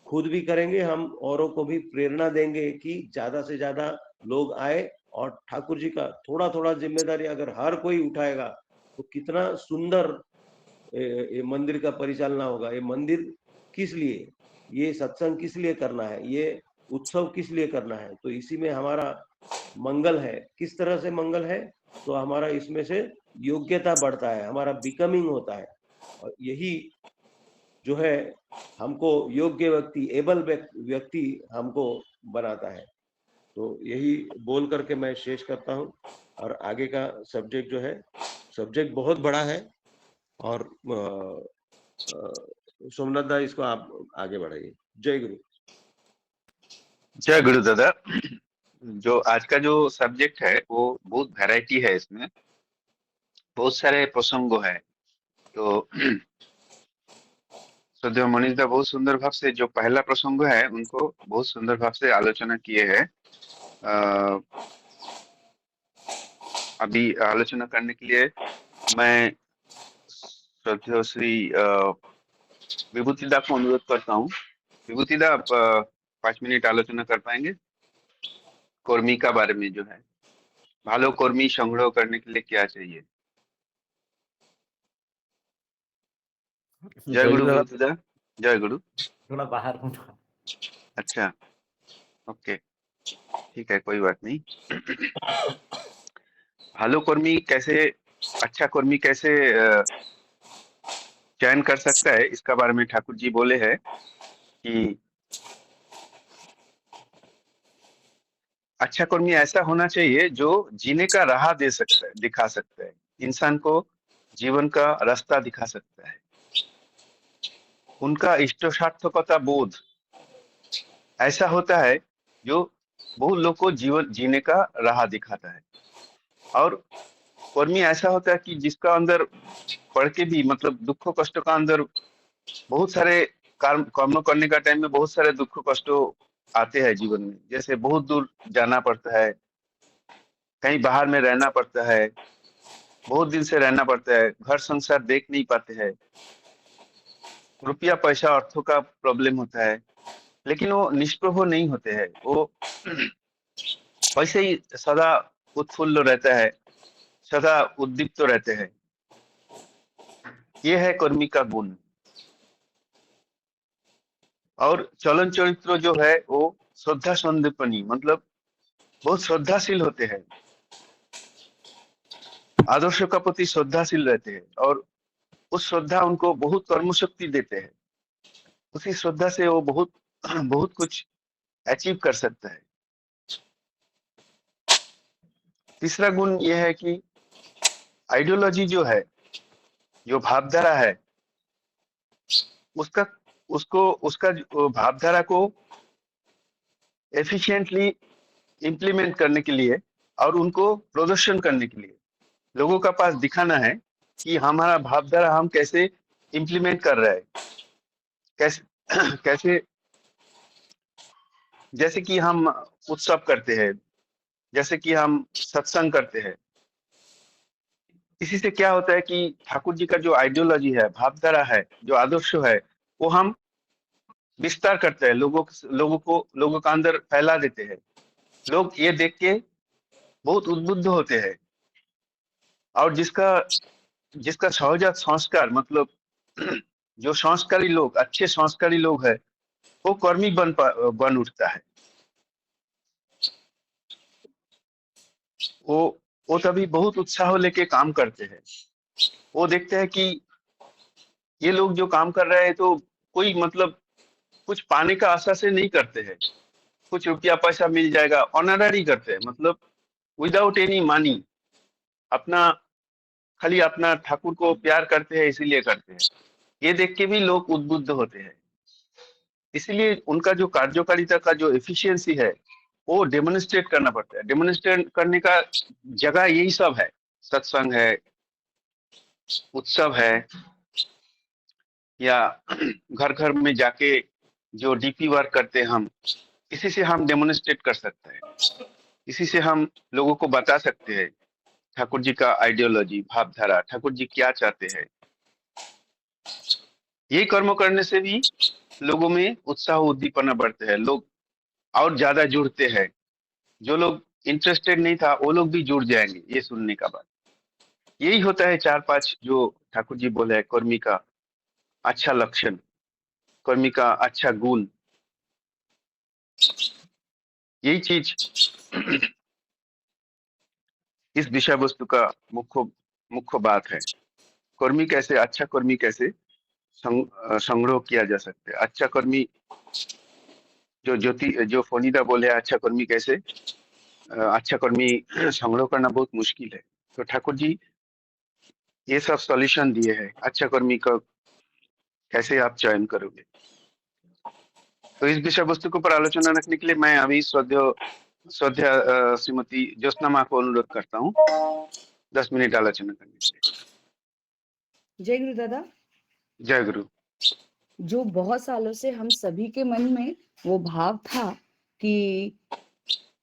खुद भी करेंगे, हम औरों को भी प्रेरणा देंगे कि ज्यादा से ज्यादा लोग आए। और ठाकुर जी का थोड़ा थोड़ा जिम्मेदारी अगर हर कोई उठाएगा तो कितना सुंदर ये मंदिर का परिचालना होगा। ये मंदिर किस लिए, ये सत्संग किस लिए करना है, ये उत्सव किस लिए करना है, तो इसी में हमारा मंगल है। किस तरह से मंगल है? तो हमारा इसमें से योग्यता बढ़ता है, हमारा बिकमिंग होता है। और यही जो है हमको योग्य व्यक्ति, एबल व्यक्ति हमको बनाता है। तो यही बोल करके मैं शेष करता हूँ। और आगे का सब्जेक्ट जो है, सब्जेक्ट बहुत बड़ा है। और सोमनाथ दा इसको आप आगे बढ़ाइए। जय गुरु। जय गुरु दादा। जो आज का जो सब्जेक्ट है वो बहुत वैरायटी है, इसमें बहुत सारे प्रसंग है। तो श्रद्धेय मनीष दा बहुत सुंदर भाव से जो पहला प्रसंग है उनको बहुत सुंदर भाव से आलोचना किए हैं। अभी आलोचना करने के लिए मैं श्रद्धेय श्री विभूति दा को अनुरोध करता हूँ। विभूति दा, आप 5 मिनट आलोचना कर पाएंगे कर्मी का बारे में, जो है भालो कर्मी संग्रह करने के लिए क्या चाहिए। जय गुरु विभूति दा। जय गुरु। थोड़ा बाहर हूँ। अच्छा, ओके, ठीक है, कोई बात नहीं। भालो कर्मी कैसे, अच्छा कर्मी कैसे चयन कर सकता है, इसका बारे में ठाकुर जी बोले हैं कि अच्छा कर्मी ऐसा होना चाहिए जो जीने का राह दे सकता है, दिखा सकता है, इंसान को जीवन का रास्ता दिखा सकता है। उनका इष्टसार्थकता बोध ऐसा होता है जो बहुत लोग को जीवन जीने का राह दिखाता है। और कर्मी ऐसा होता है कि जिसका अंदर पढ़ के भी मतलब दुख कष्ट का अंदर बहुत सारे कर्म करने का टाइम में बहुत सारे दुख कष्ट आते हैं जीवन में। जैसे बहुत दूर जाना पड़ता है, कहीं बाहर में रहना पड़ता है, बहुत दिन से रहना पड़ता है, घर संसार देख नहीं पाते हैं, रुपया पैसा अर्थों का प्रॉब्लम होता है, लेकिन वो निष्प्रभ नहीं होते हैं। वो वैसे ही सदा उत्फुल्ल रहता है, सदा उद्दीप्त रहते हैं। ये है कर्मी का गुण। और चलन चरित्र जो है वो श्रद्धा संदीपनी, मतलब बहुत श्रद्धाशील होते हैं, आदर्श का प्रति श्रद्धाशील रहते हैं, और उस श्रद्धा उनको बहुत कर्म शक्ति देते हैं। उसी श्रद्धा से वो बहुत बहुत कुछ अचीव कर सकता है। तीसरा गुण यह है कि आइडियोलॉजी जो है, जो भावधारा है, उसका उसको उसका भावधारा को एफिशिएंटली इम्प्लीमेंट करने के लिए और उनको प्रदर्शन करने के लिए लोगों का पास दिखाना है कि हमारा भावधारा हम कैसे इम्प्लीमेंट कर रहे हैं, कैसे कैसे, जैसे कि हम उत्सव करते हैं, जैसे कि हम सत्संग करते हैं। इसी से क्या होता है कि ठाकुर जी का जो आइडियोलॉजी है, भावधारा है, जो आदर्श है, वो हम विस्तार करते हैं, लोगों का अंदर फैला देते हैं। लोग ये देख के बहुत उद्बुद्ध होते हैं, और जिसका जिसका सहजात संस्कार, मतलब जो संस्कारी लोग, अच्छे संस्कारी लोग है, वो कर्मी बन उठता है। वो वो तभी बहुत उत्साह लेके काम करते हैं। वो देखते हैं कि ये लोग जो काम कर रहे हैं तो कोई मतलब कुछ पाने का आशा से नहीं करते हैं, कुछ रुपया पैसा मिल जाएगा, ऑनररी करते हैं, मतलब विदाउट एनी मनी, अपना खाली अपना ठाकुर को प्यार करते हैं, इसीलिए करते हैं। ये देख के भी लोग उद्बुद्ध होते हैं। इसीलिए उनका जो कार्यकारिता का जो एफिशिएंसी है, वो डेमोन्स्ट्रेट करना पड़ता है। डेमोन्स्ट्रेट करने का जगह यही सब है, सत्संग है, उत्सव है, या घर घर में जाके जो डीपी वर्क करते हैं हम, इसी से हम डेमोन्स्ट्रेट कर सकते हैं। इसी से हम लोगों को बता सकते हैं ठाकुर जी का आइडियोलॉजी, भावधारा, ठाकुर जी क्या चाहते हैं। ये कर्म करने से भी लोगों में उत्साह उद्दीपना बढ़ते हैं, लोग और ज्यादा जुड़ते हैं। जो लोग इंटरेस्टेड नहीं था, वो लोग भी जुड़ जाएंगे ये सुनने का बाद। यही होता है 4-5 जो ठाकुर जी बोले, कर्मी का अच्छा लक्षण, कर्मी का अच्छा गुण। यही चीज इस विषय वस्तु का मुख्य मुख्य बात है। कर्मी कैसे, अच्छा कर्मी कैसे संग्रह किया जा सकता है। अच्छा कर्मी, जो फोनीदा बोले, अच्छा कर्मी कैसे अच्छा कर्मी संग्रह करना बहुत मुश्किल है। तो ठाकुर जी ये सब सॉल्यूशन दिए हैं, अच्छा कर्मी का कैसे आप चयन करोगे। तो इस विषय वस्तु के ऊपर आलोचना रखने के लिए मैं अभी श्रद्धा श्रीमती ज्योत्सना माँ को अनुरोध करता हूँ 10 मिनट आलोचना करने के लिए। जय गुरु दादा। जय गुरु। जो बहुत सालों से हम सभी के मन में वो भाव था कि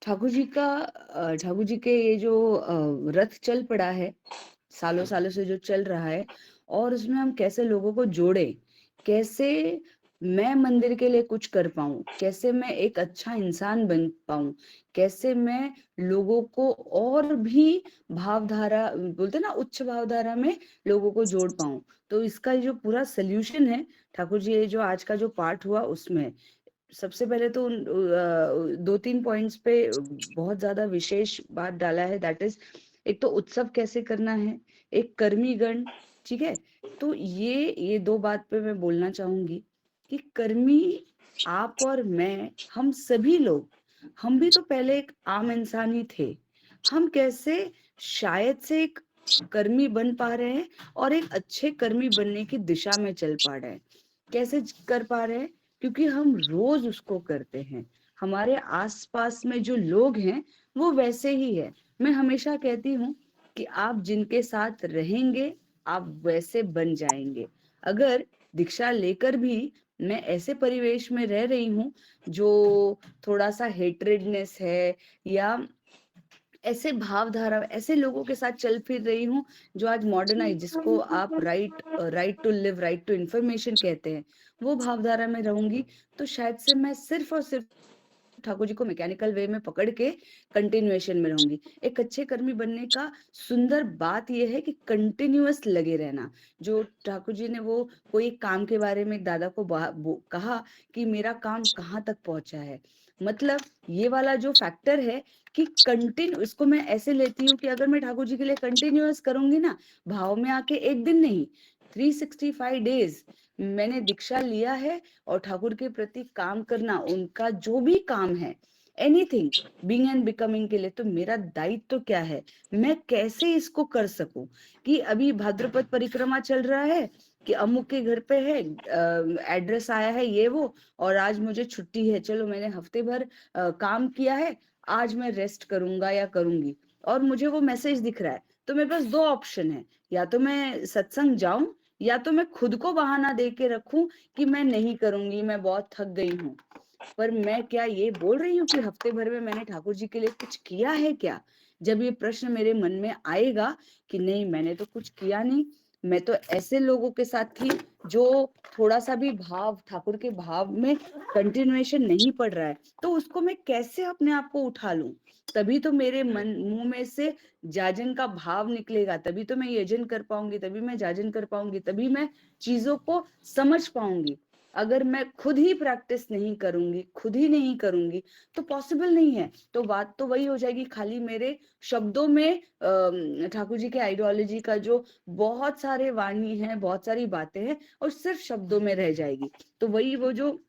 ठाकुर जी के ये जो रथ चल पड़ा है, सालों सालों से जो चल रहा है, और उसमें हम कैसे लोगों को जोड़े, कैसे मैं मंदिर के लिए कुछ कर पाऊं, कैसे मैं एक अच्छा इंसान बन पाऊं, कैसे मैं लोगों को और भी भावधारा, बोलते ना, उच्च भावधारा में लोगों को जोड़ पाऊं। तो इसका जो पूरा सोल्यूशन है ठाकुर जी, ये जो आज का जो पाठ हुआ उसमें सबसे पहले तो 2-3 पॉइंट्स पे बहुत ज्यादा विशेष बात डाला है। दैट इज, एक तो उत्सव कैसे करना है, एक कर्मी गण, ठीक है। तो ये 2 बात पे मैं बोलना चाहूंगी कि कर्मी आप और मैं, हम सभी लोग, हम भी तो पहले एक आम इंसान ही थे। हम कैसे शायद से एक कर्मी बन पा रहे हैं और एक अच्छे कर्मी बनने की दिशा में चल पा रहे हैं। कैसे कर पा रहे हैं? क्योंकि हम रोज उसको करते हैं। हमारे आसपास में जो लोग हैं वो वैसे ही है। मैं हमेशा कहती हूँ कि आप जिनके साथ रहेंगे आप वैसे बन जाएंगे। अगर दीक्षा लेकर भी मैं ऐसे परिवेश में रह रही हूँ जो थोड़ा सा हेट्रेडनेस है, या ऐसे भावधारा, ऐसे लोगों के साथ चल फिर रही हूँ जो आज मॉडर्नाइज, जिसको आप right to live, right to information कहते हैं, वो भावधारा में रहूंगी तो शायद से मैं सिर्फ और सिर्फ ठाकुर जी को मैकेनिकल वे में पकड़ के कंटिन्यूएशन में रहूंगी। एक अच्छे कर्मी बनने का सुंदर बात यह है कि कंटिन्यूअस लगे रहना। जो ठाकुर जी ने वो कोई एक काम के बारे में एक दादा को कहा कि मेरा काम कहाँ तक पहुंचा है, मतलब ये वाला जो फैक्टर है कि कंटिन्यू, इसको मैं ऐसे लेती हूँ कि अगर मैं ठाकुर जी के लिए कंटिन्यूअस करूंगी ना, भाव में आके एक दिन नहीं, 365 डेज मैंने दीक्षा लिया है और ठाकुर के प्रति काम करना, उनका जो भी काम है, एनीथिंग बीइंग एंड बिकमिंग के लिए, तो मेरा दायित्व तो क्या है, मैं कैसे इसको कर सकूं। कि अभी भाद्रपद परिक्रमा चल रहा है कि अमुक के घर पे है, एड्रेस आया है ये वो, और आज मुझे छुट्टी है, चलो मैंने हफ्ते भर काम किया है, आज मैं रेस्ट करूंगा या करूंगी, और मुझे वो मैसेज दिख रहा है, तो मेरे पास दो ऑप्शन है, या तो मैं सत्संग जाऊं या तो मैं खुद को बहाना दे के रखूं कि मैं नहीं करूंगी, मैं बहुत थक गई हूँ। पर मैं क्या ये बोल रही हूँ कि हफ्ते भर में मैंने ठाकुर जी के लिए कुछ किया है क्या? जब ये प्रश्न मेरे मन में आएगा कि नहीं मैंने तो कुछ किया नहीं, मैं तो ऐसे लोगों के साथ थी जो थोड़ा सा भी भाव, ठाकुर के भाव में कंटिन्यूएशन नहीं पड़ रहा है, तो उसको मैं कैसे अपने आप को उठा लूं? तभी तो मेरे मन मुंह में से जाजन का भाव निकलेगा, तभी तो मैं यजन कर पाऊंगी, तभी मैं जाजन कर पाऊंगी, तभी मैं चीजों को समझ पाऊंगी। अगर मैं खुद ही प्रैक्टिस नहीं करूंगी, खुद ही नहीं करूंगी, तो पॉसिबल नहीं है। तो बात तो वही हो जाएगी, खाली मेरे शब्दों में ठाकुर जी के आइडियोलॉजी का जो बहुत सारे वाणी है, बहुत सारी बातें हैं, और सिर्फ शब्दों में रह जाएगी। तो वही वो जो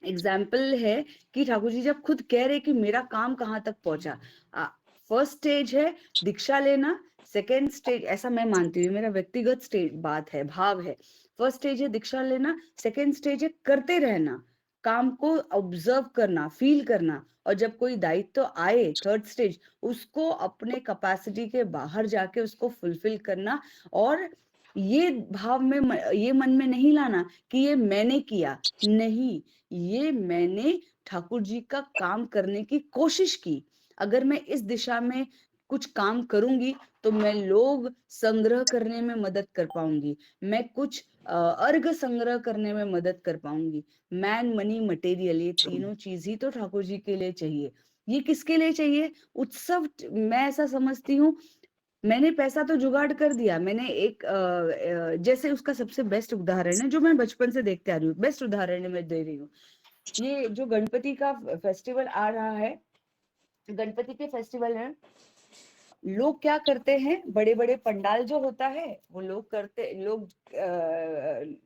एग्जाम्पल है कि ठाकुर जी जब खुद कह रहे कि मेरा काम कहाँ तक पहुंचा, फर्स्ट स्टेज है दीक्षा लेना, सेकेंड स्टेज, ऐसा मैं मानती हूँ, मेरा व्यक्तिगत स्टेज बात है, भाव है, फर्स्ट स्टेज है दीक्षा लेना, सेकेंड स्टेज है करते रहना, काम को ऑब्जर्व करना, फील करना, और जब कोई दायित्व तो आए, थर्ड स्टेज, उसको अपने कैपेसिटी के बाहर जाके उसको फुलफिल करना। और ये भाव में ये मन में नहीं लाना कि ये मैंने किया, नहीं, ये मैंने ठाकुर जी का काम करने की कोशिश की। अगर मैं इस दिशा में कुछ काम करूंगी तो मैं लोग संग्रह करने में मदद कर पाऊंगी, मैं कुछ अर्घ संग्रह करने में मदद कर पाऊंगी। मैन, मनी, मटेरियल, ये तीनों चीज ही तो ठाकुर जी के लिए चाहिए। ये किसके लिए चाहिए? उत्सव, मैं ऐसा समझती हूँ, मैंने पैसा तो जुगाड़ कर दिया, मैंने एक जैसे उसका सबसे बेस्ट उदाहरण है जो मैं बचपन से देखते आ रही हूँ, बेस्ट उदाहरण मैं दे रही हूँ। ये जो गणपति का फेस्टिवल आ रहा है, गणपति के फेस्टिवल में लोग क्या करते हैं, बड़े बड़े पंडाल जो होता है वो लोग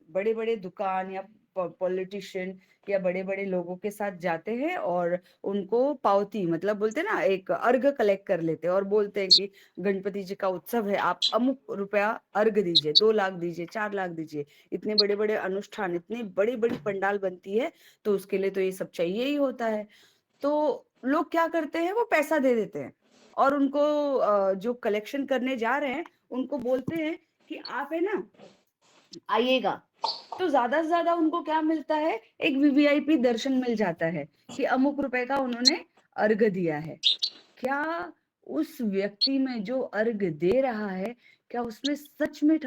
बड़े बड़े दुकान या पॉलिटिशियन या बड़े बड़े लोगों के साथ जाते हैं और उनको पावती, मतलब बोलते हैं ना, एक अर्घ कलेक्ट कर लेते हैं और बोलते हैं कि गणपति जी का उत्सव है, आप अमुक रुपया अर्घ दीजिए, 2 लाख दीजिए, 4 लाख दीजिए, इतने बड़े बड़े अनुष्ठान, इतनी बड़ी बड़ी पंडाल बनती है, तो उसके लिए तो ये सब चाहिए ही होता है। तो लोग क्या करते हैं, वो पैसा दे देते हैं और उनको जो कलेक्शन करने जा रहे हैं उनको बोलते हैं कि आप है ना आइएगा। तो ज्यादा से ज्यादा उनको क्या मिलता है, एक वीवीआईपी दर्शन मिल जाता है कि अमुक रुपए का उन्होंने अर्घ दिया है। क्या उस व्यक्ति में जो अर्घ दे रहा है, क्या उसमें सच में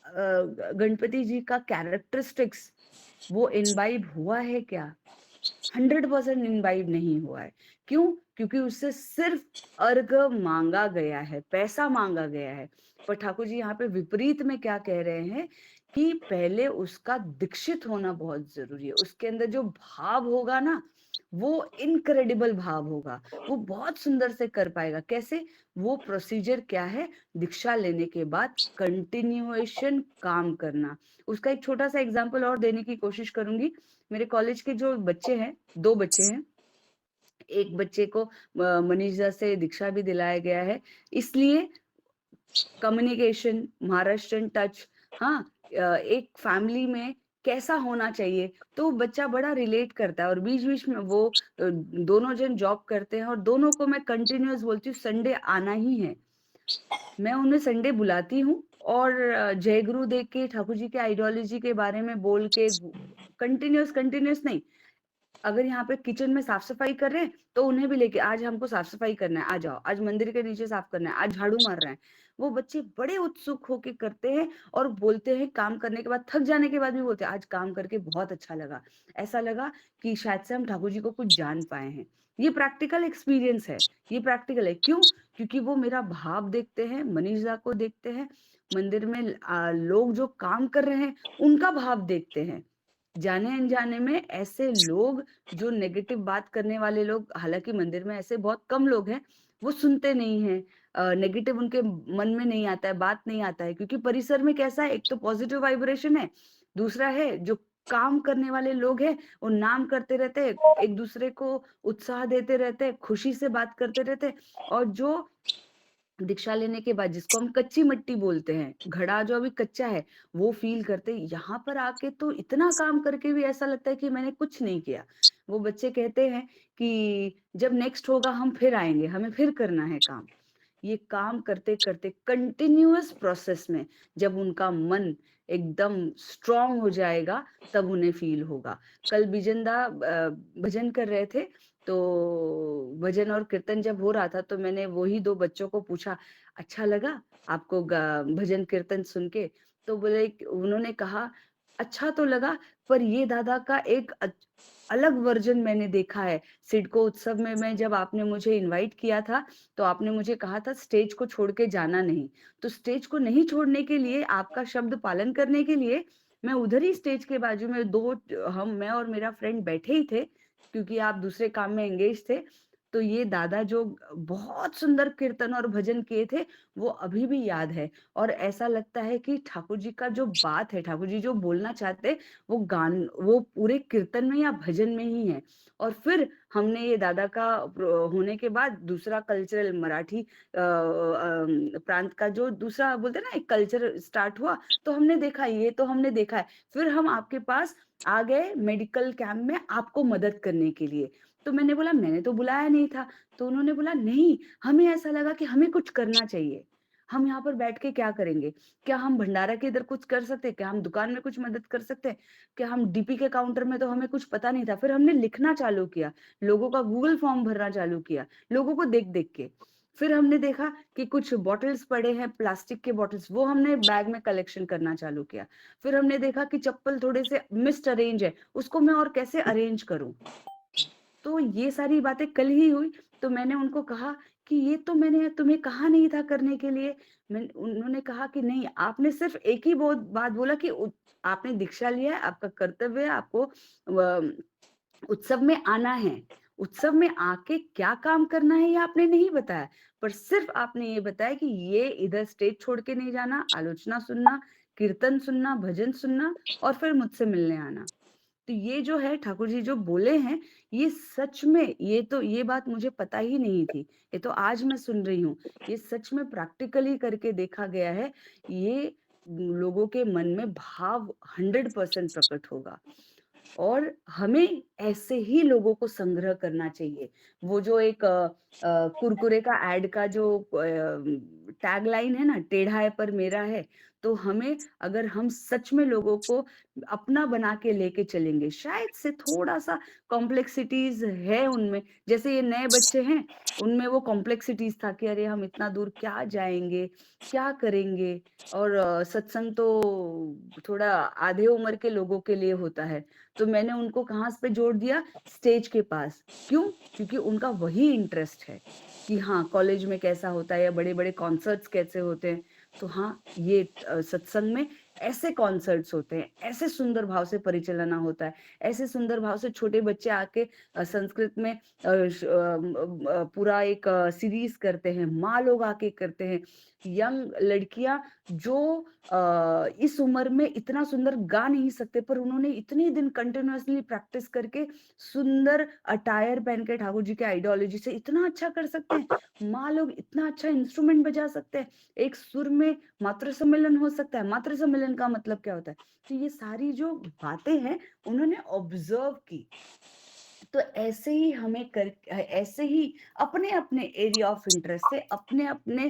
गणपति जी का कैरेक्टरिस्टिक्स वो इनवाइब हुआ है क्या? 100% इनवाइब नहीं हुआ है। क्यों? क्योंकि उससे सिर्फ अर्घ मांगा गया है, पैसा मांगा गया है। पर ठाकुर जी यहाँ पे विपरीत में क्या कह रहे हैं कि पहले उसका दीक्षित होना बहुत जरूरी है, उसके अंदर जो भाव होगा ना, वो इनक्रेडिबल भाव होगा, वो बहुत सुंदर से कर पाएगा। कैसे? वो प्रोसीजर क्या है, दीक्षा लेने के बाद कंटिन्यूएशन काम करना। उसका एक छोटा सा एग्जांपल और देने की कोशिश करूंगी। मेरे कॉलेज के जो बच्चे हैं, 2 बच्चे हैं, एक बच्चे को मनीषा से दीक्षा भी दिलाया गया है, इसलिए कम्युनिकेशन, महाराष्ट्रन टच, हाँ, एक फैमिली में कैसा होना चाहिए, तो बच्चा बड़ा रिलेट करता है। और बीच बीच में वो दोनों जन जॉब करते हैं और दोनों को मैं कंटिन्यूअस बोलती हूँ संडे आना ही है, मैं उन्हें संडे बुलाती हूँ और जय गुरु देख के ठाकुर जी के आइडियोलॉजी के बारे में बोल के कंटिन्यूअस नहीं, अगर यहाँ पे किचन में साफ सफाई कर रहे हैं तो उन्हें भी लेके आज हमको साफ सफाई करना है, आ जाओ, आज मंदिर के नीचे साफ करना है, आज झाड़ू मार रहे हैं। वो बच्चे बड़े उत्सुक होके करते हैं और बोलते हैं, काम करने के बाद थक जाने के बाद भी बोलते हैं आज काम करके बहुत अच्छा लगा, ऐसा लगा कि शायद से हम ठाकुर जी को कुछ जान पाए हैं। ये प्रैक्टिकल एक्सपीरियंस है, ये प्रैक्टिकल है। क्यों? क्योंकि वो मेरा भाव देखते हैं, मनीषा को देखते हैं, मंदिर में लोग जो काम कर रहे हैं उनका भाव देखते हैं। जाने अनजाने में ऐसे लोग जो नेगेटिव बात करने वाले लोग, हालांकि मंदिर में ऐसे बहुत कम लोग हैं, वो सुनते नहीं हैं, नेगेटिव उनके मन में नहीं आता है, बात नहीं आता है, क्योंकि परिसर में कैसा है, एक तो पॉजिटिव वाइब्रेशन है, दूसरा है जो काम करने वाले लोग हैं वो नाम करते रहते हैं, एक दूसरे को उत्साह देते रहते हैं, खुशी से बात करते रहते हैं। और जो दीक्षा लेने के बाद जिसको हम कच्ची मिट्टी बोलते हैं, घड़ा जो अभी कच्चा है, वो फील करते हैं। यहाँ पर आके तो इतना काम करके भी ऐसा लगता है कि मैंने कुछ नहीं किया। वो बच्चे कहते हैं कि जब नेक्स्ट होगा हम फिर आएंगे, हमें फिर करना है काम। ये काम करते करते कंटिन्यूअस प्रोसेस में जब उनका मन एकदम स्ट्रांग हो जाएगा तब उन्हें फील होगा। कल बिजनदा भजन कर रहे थे, तो भजन और कीर्तन जब हो रहा था तो मैंने वही दो बच्चों को पूछा, अच्छा लगा आपको भजन कीर्तन सुन के? तो बोले, उन्होंने कहा अच्छा तो लगा, पर ये दादा का एक अलग वर्जन मैंने देखा है। सिडको उत्सव में मैं जब आपने मुझे इनवाइट किया था तो आपने मुझे कहा था स्टेज को छोड़ के जाना नहीं। तो स्टेज को नहीं छोड़ने के लिए, आपका शब्द पालन करने के लिए मैं उधर ही स्टेज के बाजू में मैं और मेरा फ्रेंड बैठे ही थे, क्योंकि आप दूसरे काम में एंगेज थे। तो ये दादा जो बहुत सुंदर कीर्तन और भजन किए थे वो अभी भी याद है। और ऐसा लगता है कि ठाकुर जी का जो बात है, ठाकुर जी जो बोलना चाहते, वो पूरे कीर्तन में या भजन में ही है। और फिर हमने ये दादा का होने के बाद दूसरा कल्चरल मराठी प्रांत का जो दूसरा बोलते हैं ना, एक कल्चर स्टार्ट हुआ, तो हमने देखा, ये तो हमने देखा है। फिर हम आपके पास आ गए मेडिकल कैंप में आपको मदद करने के लिए। तो मैंने बोला मैंने तो बुलाया नहीं था। तो उन्होंने बोला नहीं, हमें ऐसा लगा कि हमें कुछ करना चाहिए। हम यहाँ पर बैठ के क्या करेंगे? क्या हम भंडारा के इधर कुछ कर सकते हैं? क्या हम दुकान में कुछ मदद कर सकते हैं? क्या हम डीपी के काउंटर में, तो हमें कुछ पता नहीं था। फिर हमने लिखना चालू किया, लोगों का गूगल फॉर्म भरना चालू किया, लोगों को देख देख के। फिर हमने देखा कि कुछ बॉटल्स पड़े हैं, प्लास्टिक के बॉटल्स, वो हमने बैग में कलेक्शन करना चालू किया। फिर हमने देखा कि चप्पल थोड़े से मिस्ड अरेंज है, उसको मैं और कैसे अरेंज करूं। तो ये सारी बातें कल ही हुई। तो मैंने उनको कहा कि ये तो मैंने तुम्हें कहा नहीं था करने के लिए। उन्होंने कहा कि नहीं, आपने सिर्फ एक ही बात बोला कि आपने दीक्षा लिया है, आपका कर्तव्य है, आपको उत्सव में आना है। उत्सव में आके क्या काम करना है ये आपने नहीं बताया, पर सिर्फ आपने ये बताया कि ये इधर स्टेज छोड़ के नहीं जाना, आलोचना सुनना, कीर्तन सुनना, भजन सुनना और फिर मुझसे मिलने आना। तो ये जो है ठाकुर जी जो बोले हैं, ये सच में, ये बात मुझे पता ही नहीं थी। ये तो आज मैं सुन रही हूँ। ये सच में प्रैक्टिकली करके देखा गया है। ये लोगों के मन में भाव 100% प्रकट होगा। और हमें ऐसे ही लोगों को संग्रह करना चाहिए। वो जो एक कुरकुरे का एड का जो टैगलाइन है ना, टेढ़ा है पर मेरा है, तो हमें, अगर हम सच में लोगों को अपना बना के लेके चलेंगे, शायद से थोड़ा सा कॉम्प्लेक्सिटीज है उनमें, जैसे ये नए बच्चे हैं, उनमें वो कॉम्प्लेक्सिटीज था कि अरे हम इतना दूर क्या जाएंगे, क्या करेंगे। और सत्संग तो थोड़ा आधे उम्र के लोगों के लिए होता है। तो मैंने उनको कहाँ पे जोड़ दिया? स्टेज के पास। क्यों? क्योंकि उनका वही इंटरेस्ट है कि हाँ कॉलेज में कैसा होता है या बड़े बड़े कॉन्सर्ट्स कैसे होते हैं। तो हाँ, ये सत्संग में ऐसे कॉन्सर्ट्स होते हैं, ऐसे सुंदर भाव से परिचालना होता है, ऐसे सुंदर भाव से छोटे बच्चे आके संस्कृत में पूरा एक सीरीज करते हैं, माँ लोग आके करते हैं, यंग लड़कियां जो इस उम्र में इतना सुंदर गा नहीं सकते, पर उन्होंने इतने दिन कंटिन्यूअसली प्रैक्टिस करके सुंदर अटायर पहन के ठाकुर जी के आइडियोलॉजी से इतना अच्छा कर सकते हैं। माँ लोग इतना अच्छा इंस्ट्रूमेंट बजा सकते हैं, एक सुर में मातृ सम्मेलन हो सकता है। मातृ सम्मेलन का मतलब क्या होता है? तो ये सारी जो बातें हैं उन्होंने ऑब्जर्व की। तो ऐसे ही हमें ऐसे ही अपने अपने एरिया ऑफ इंटरेस्ट से, अपने अपने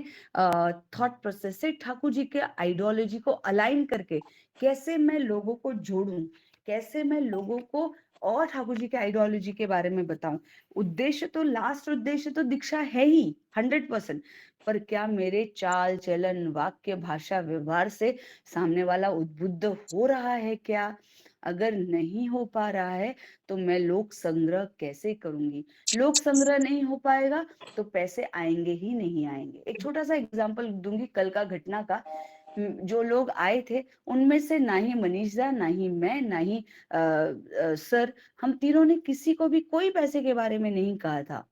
थॉट प्रोसेस से ठाकुर जी के आइडियोलॉजी को अलाइन करके कैसे मैं लोगों को जोड़ूं, कैसे मैं लोगों को और ठाकुर जी के आइडियोलॉजी के बारे में बताऊं, उद्देश्य तो लास्ट उद्देश्य तो दीक्षा है ही 100%, पर क्या मेरे चाल चलन वाक्य भाषा व्यवहार से सामने वाला उद्बुद्ध हो रहा है क्या? अगर नहीं हो पा रहा है तो मैं लोक संग्रह कैसे करूंगी? लोक संग्रह नहीं हो पाएगा तो पैसे आएंगे ही नहीं आएंगे। एक छोटा सा एग्जांपल दूंगी कल का घटना का। जो लोग आए थे उनमें से ना ही मनीषा, ना ही मैं, ना ही सर, हम तीनों ने किसी को भी कोई पैसे के बारे में नहीं कहा था।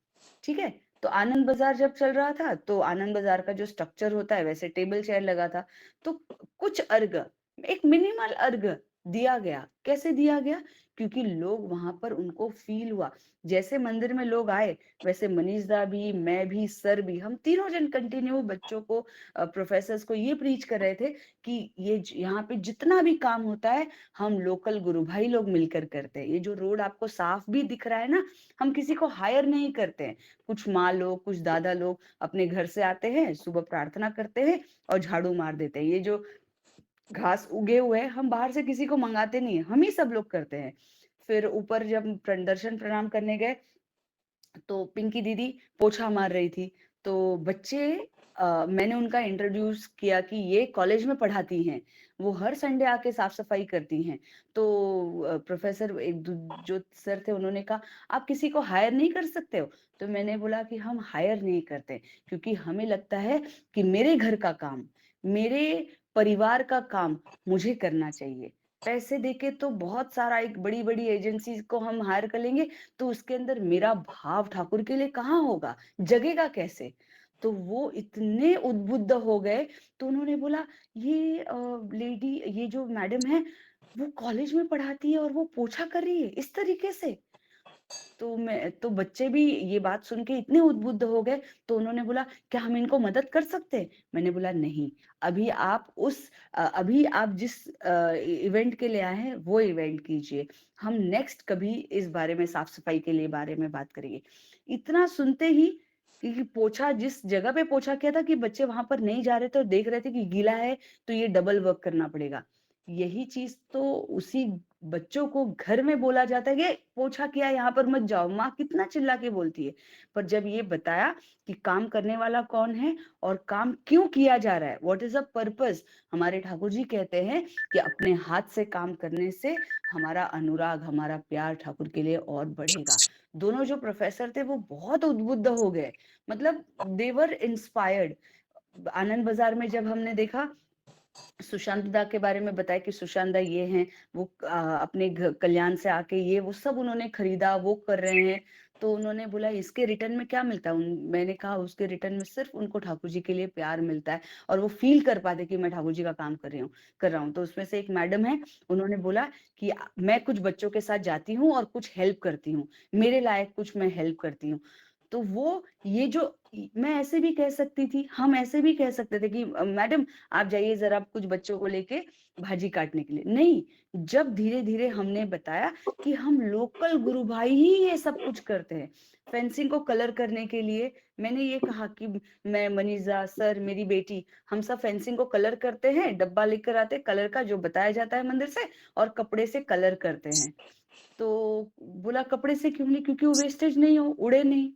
ठीक है, तो आनंद बाजार जब चल रहा था तो आनंद बाजार का जो स्ट्रक्चर होता है वैसे टेबल चेयर लगा था, तो कुछ अर्घ, एक मिनिमल अर्घ दिया गया। कैसे दिया गया? क्योंकि लोग वहां पर उनको फील हुआ, जैसे मंदिर में लोग आए वैसे मनीष दा भी, मैं भी, सर भी, हम तीनों जन कंटिन्यू बच्चों को, प्रोफेसर्स को ये प्रीच कर रहे थे कि ये यहाँ पे जितना भी काम होता है हम लोकल गुरु भाई लोग मिलकर करते हैं। ये जो रोड आपको साफ भी दिख रहा है ना, हम किसी को हायर नहीं करते हैं। कुछ माँ लोग, कुछ दादा लोग अपने घर से आते हैं, सुबह प्रार्थना करते हैं और झाड़ू मार देते हैं। ये जो घास उगे हुए हैं हम बाहर से किसी को मंगाते नहीं है, हम ही सब लोग करते हैं। फिर ऊपर जब दर्शन प्रणाम करने गए तो पिंकी दीदी पोछा मार रही थी, तो बच्चे, मैंने उनका इंट्रोड्यूस किया कि ये कॉलेज में पढ़ाती हैं, वो हर संडे आके साफ सफाई करती हैं। तो प्रोफेसर जो सर थे उन्होंने कहा आप किसी को हायर नहीं कर सकते हो? तो मैंने बोला कि हम हायर नहीं करते, क्योंकि हमें लगता है कि मेरे घर का काम, मेरे परिवार का काम मुझे करना चाहिए। पैसे देके तो बहुत सारा, एक बड़ी बड़ी एजेंसी को हम हायर कर लेंगे तो उसके अंदर मेरा भाव ठाकुर के लिए कहाँ होगा, जगेगा कैसे? तो वो इतने उद्बुद्ध हो गए, तो उन्होंने बोला ये लेडी, ये जो मैडम है वो कॉलेज में पढ़ाती है और वो पोछा कर रही है इस तरीके से। तो बच्चे भी ये बात सुन के इतने उद्बुद्ध हो गए, तो उन्होंने बोला क्या हम इनको मदद कर सकते हैं? मैंने बोला नहीं, अभी आप जिस इवेंट के लिए आए हैं वो इवेंट कीजिए, हम नेक्स्ट कभी इस बारे में, साफ सफाई के लिए बारे में बात करेंगे। इतना सुनते ही, क्योंकि पोछा जिस जगह पे पोछा किया था कि बच्चे वहां पर नहीं जा रहे थे और देख रहे थे कि गीला है तो ये डबल वर्क करना पड़ेगा, यही चीज तो उसी बच्चों को घर में बोला जाता है कि पोछा किया यहाँ पर मत जाओ, माँ कितना चिल्ला के बोलती है। पर जब ये बताया कि काम करने वाला कौन है और काम क्यों किया जा रहा है, व्हाट इज द पर्पस, हमारे ठाकुर जी कहते हैं कि अपने हाथ से काम करने से हमारा अनुराग, हमारा प्यार ठाकुर के लिए और बढ़ेगा। दोनों जो प्रोफेसर थे वो बहुत उद्बुद्ध हो गए, मतलब देवर इंस्पायर्ड। आनंद बाजार में जब हमने देखा, सुशांत दा के बारे में बताया कि सुशांत दा ये हैं, वो अपने कल्याण से आके ये वो सब उन्होंने खरीदा, वो कर रहे हैं। तो उन्होंने बोला इसके रिटर्न में क्या मिलता है? मैंने कहा उसके रिटर्न में सिर्फ उनको ठाकुर जी के लिए प्यार मिलता है और वो फील कर पाते कि मैं ठाकुर जी का काम कर रहा हूँ। तो उसमें से एक मैडम है, उन्होंने बोला कि मैं कुछ बच्चों के साथ जाती हूँ और कुछ हेल्प करती हूँ, मेरे लायक कुछ मैं हेल्प करती हूँ। तो वो ये जो, मैं ऐसे भी कह सकती थी, हम ऐसे भी कह सकते थे कि मैडम आप जाइए जरा कुछ बच्चों को लेके भाजी काटने के लिए। नहीं, जब धीरे धीरे हमने बताया कि हम लोकल गुरु भाई ही ये सब कुछ करते हैं। फेंसिंग को कलर करने के लिए मैंने ये कहा कि मैं, मनीषा, सर, मेरी बेटी, हम सब फेंसिंग को कलर करते हैं, डब्बा लेकर आते कलर का जो बताया जाता है मंदिर से, और कपड़े से कलर करते हैं। तो बोला कपड़े से क्यों नहीं? क्योंकि वो वेस्टेज नहीं हो, उड़े नहीं।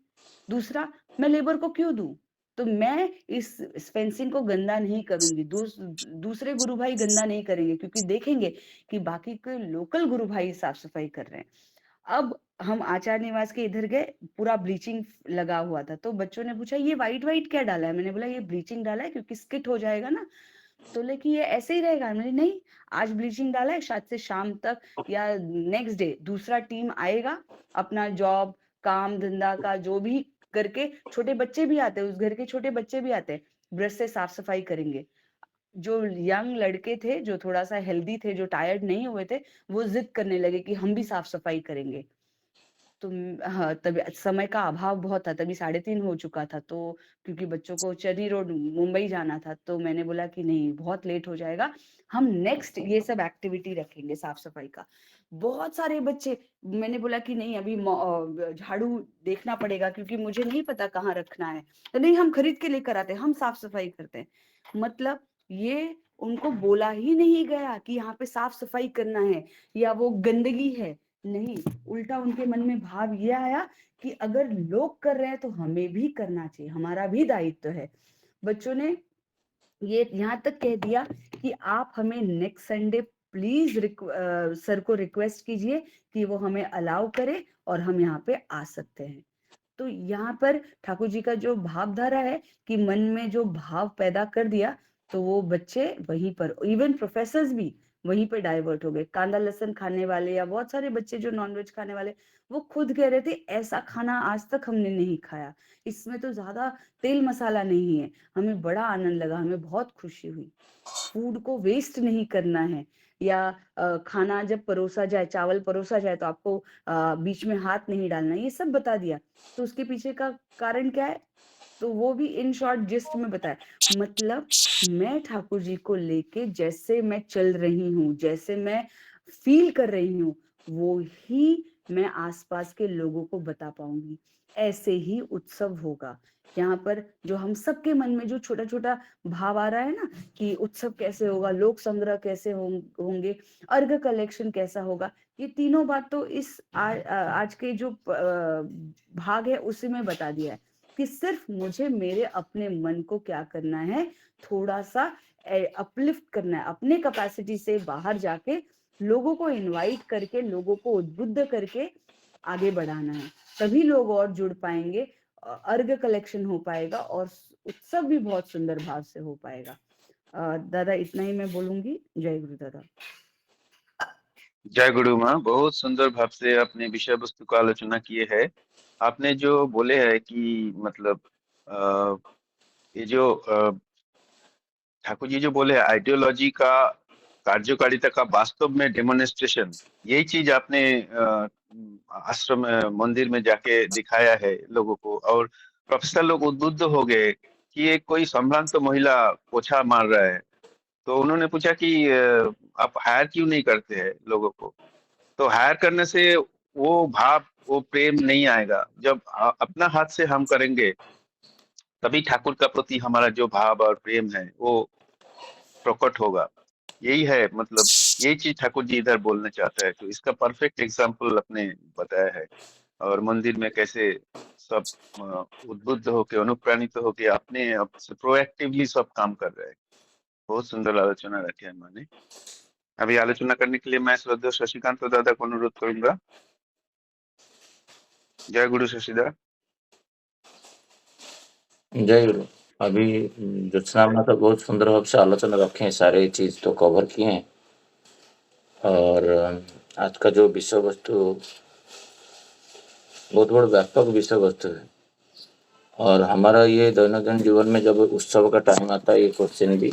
दूसरा, मैं लेबर को क्यों दूं? तो मैं इस फेंसिंग को गंदा नहीं करूंगी, दूसरे गुरु भाई गंदा नहीं करेंगे, क्योंकि देखेंगे कि बाकी के लोकल गुरु भाई साफ सफाई कर रहे हैं। अब हम आचार्य निवास के इधर गए, पूरा ब्लीचिंग लगा हुआ था, तो बच्चों ने पूछा ये व्हाइट व्हाइट क्या डाला है? मैंने बोला ये ब्लीचिंग डाला है क्योंकि स्किट हो जाएगा ना। तो लेकिन ये ऐसे ही रहेगा? मैंने नहीं, आज ब्लीचिंग डाला है, शायद से शाम तक या नेक्स्ट डे दूसरा टीम आएगा, अपना जॉब, काम धंधा का जो भी करके, छोटे बच्चे भी आते हैं, उस घर के छोटे बच्चे भी आते हैं, ब्रश से साफ सफाई करेंगे। जो यंग लड़के थे, जो थोड़ा सा हेल्दी थे, जो टायर्ड नहीं हुए थे, वो जिद करने लगे कि हम भी साफ सफाई करेंगे। तो हाँ, तभी समय का अभाव बहुत था, तभी 3:30 हो चुका था। तो क्योंकि बच्चों को चेरी रोड मुंबई जाना था, तो मैंने बोला कि नहीं बहुत लेट हो जाएगा, हम नेक्स्ट ये सब एक्टिविटी रखेंगे साफ सफाई का। बहुत सारे बच्चे, मैंने बोला कि नहीं अभी झाड़ू देखना पड़ेगा क्योंकि मुझे नहीं पता कहाँ रखना है, तो नहीं हम खरीद के लेकर आते हैं, हम साफ सफाई करते हैं। मतलब ये उनको बोला ही नहीं गया कि यहाँ पे साफ सफाई करना है या वो गंदगी है। नहीं, उल्टा उनके मन में भाव ये आया कि अगर लोग कर रहे हैं तो हमें भी करना चाहिए, हमारा भी दायित्व है। बच्चों ने ये यहाँ तक कह दिया कि आप हमें नेक्स्ट संडे प्लीज सर को रिक्वेस्ट कीजिए कि वो हमें अलाउ करे और हम यहाँ पे आ सकते हैं। तो यहाँ पर ठाकुर जी का जो भावधारा है कि मन में जो भाव पैदा कर दिया, तो वो बच्चे वहीं पर, इवन प्रोफेसर्स भी वहीं पर डाइवर्ट हो गए। कांदा लहसुन खाने वाले या बहुत सारे बच्चे जो नॉनवेज खाने वाले, वो खुद कह रहे थे ऐसा खाना आज तक हमने नहीं खाया, इसमें तो ज्यादा तेल मसाला नहीं है, हमें बड़ा आनंद लगा, हमें बहुत खुशी हुई। फूड को वेस्ट नहीं करना है, या खाना जब परोसा जाए, चावल परोसा जाए तो आपको बीच में हाथ नहीं डालना, ये सब बता दिया। तो उसके पीछे का कारण क्या है, तो वो भी इन शॉर्ट जिस्ट में बताया। मतलब मैं ठाकुर जी को लेके जैसे मैं चल रही हूँ, जैसे मैं फील कर रही हूँ, वो ही मैं आसपास के लोगों को बता पाऊंगी। ऐसे ही उत्सव होगा। यहाँ पर जो हम सबके मन में जो छोटा छोटा भाव आ रहा है ना, कि उत्सव कैसे होगा, लोक संग्रह कैसे होंगे, अर्घ कलेक्शन कैसा होगा, ये तीनों बात तो इस आज के जो भाग है उसी में बता दिया है कि सिर्फ मुझे मेरे अपने मन को क्या करना है, थोड़ा सा अपलिफ्ट करना है, अपने कैपेसिटी से बाहर जाके लोगों को इनवाइट करके, लोगों को उद्बुद्ध करके आगे बढ़ाना है। तभी लोग और जुड़ पाएंगे, अर्घ कलेक्शन हो पाएगा और उत्सव भी बहुत सुंदर भाव से हो पाएगा। दादा इतना ही मैं बोलूंगी। जय गुरु दादा। जय गुरु माँ, बहुत सुंदर भाव से अपने विषय वस्तु का आलोचना किए है। आपने जो बोले है कि मतलब ये जो ठाकुर जी जो बोले आइडियोलॉजी का कार्यकारिता का वास्तव में डेमोन्स्ट्रेशन, यही चीज आपने आश्रम मंदिर में जाके दिखाया है लोगों को, और प्रोफेसर लोग उद्बुद्ध हो गए कि ये कोई संभ्रांत तो महिला पोछा मार रहा है। तो उन्होंने पूछा कि आप हायर क्यों नहीं करते हैं लोगों को। तो हायर करने से वो भाव, वो प्रेम नहीं आएगा। जब अपना हाथ से हम करेंगे तभी ठाकुर का प्रति हमारा जो भाव और प्रेम है वो प्रकट होगा। यही है मतलब, यही चीज ठाकुर जी इधर बोलना चाहता है। तो इसका परफेक्ट एग्जाम्पल अपने बताया है। और मंदिर में कैसे सब उद्बुद्ध होके, अनुप्राणित होके अपने आप से प्रोएक्टिवली सब काम कर रहे हैं। बहुत सुंदर आलोचना रखे हैं मैंने। अभी आलोचना करने के लिए मैं श्रद्धेय शशिकांत दादा को अनुरोध करूंगा। जय गुरु शशिदा। जय गुरु। अभी ज्योत्सना में तो बहुत सुंदर भाव से आलोचना रखे हैं, सारे चीज तो कवर किए हैं। और आज का जो विषय वस्तु बहुत बड़ा व्यापक विषय वस्तु है। और हमारा ये दैनंदिन जीवन में जब उत्सव का टाइम आता है, ये क्वेश्चन भी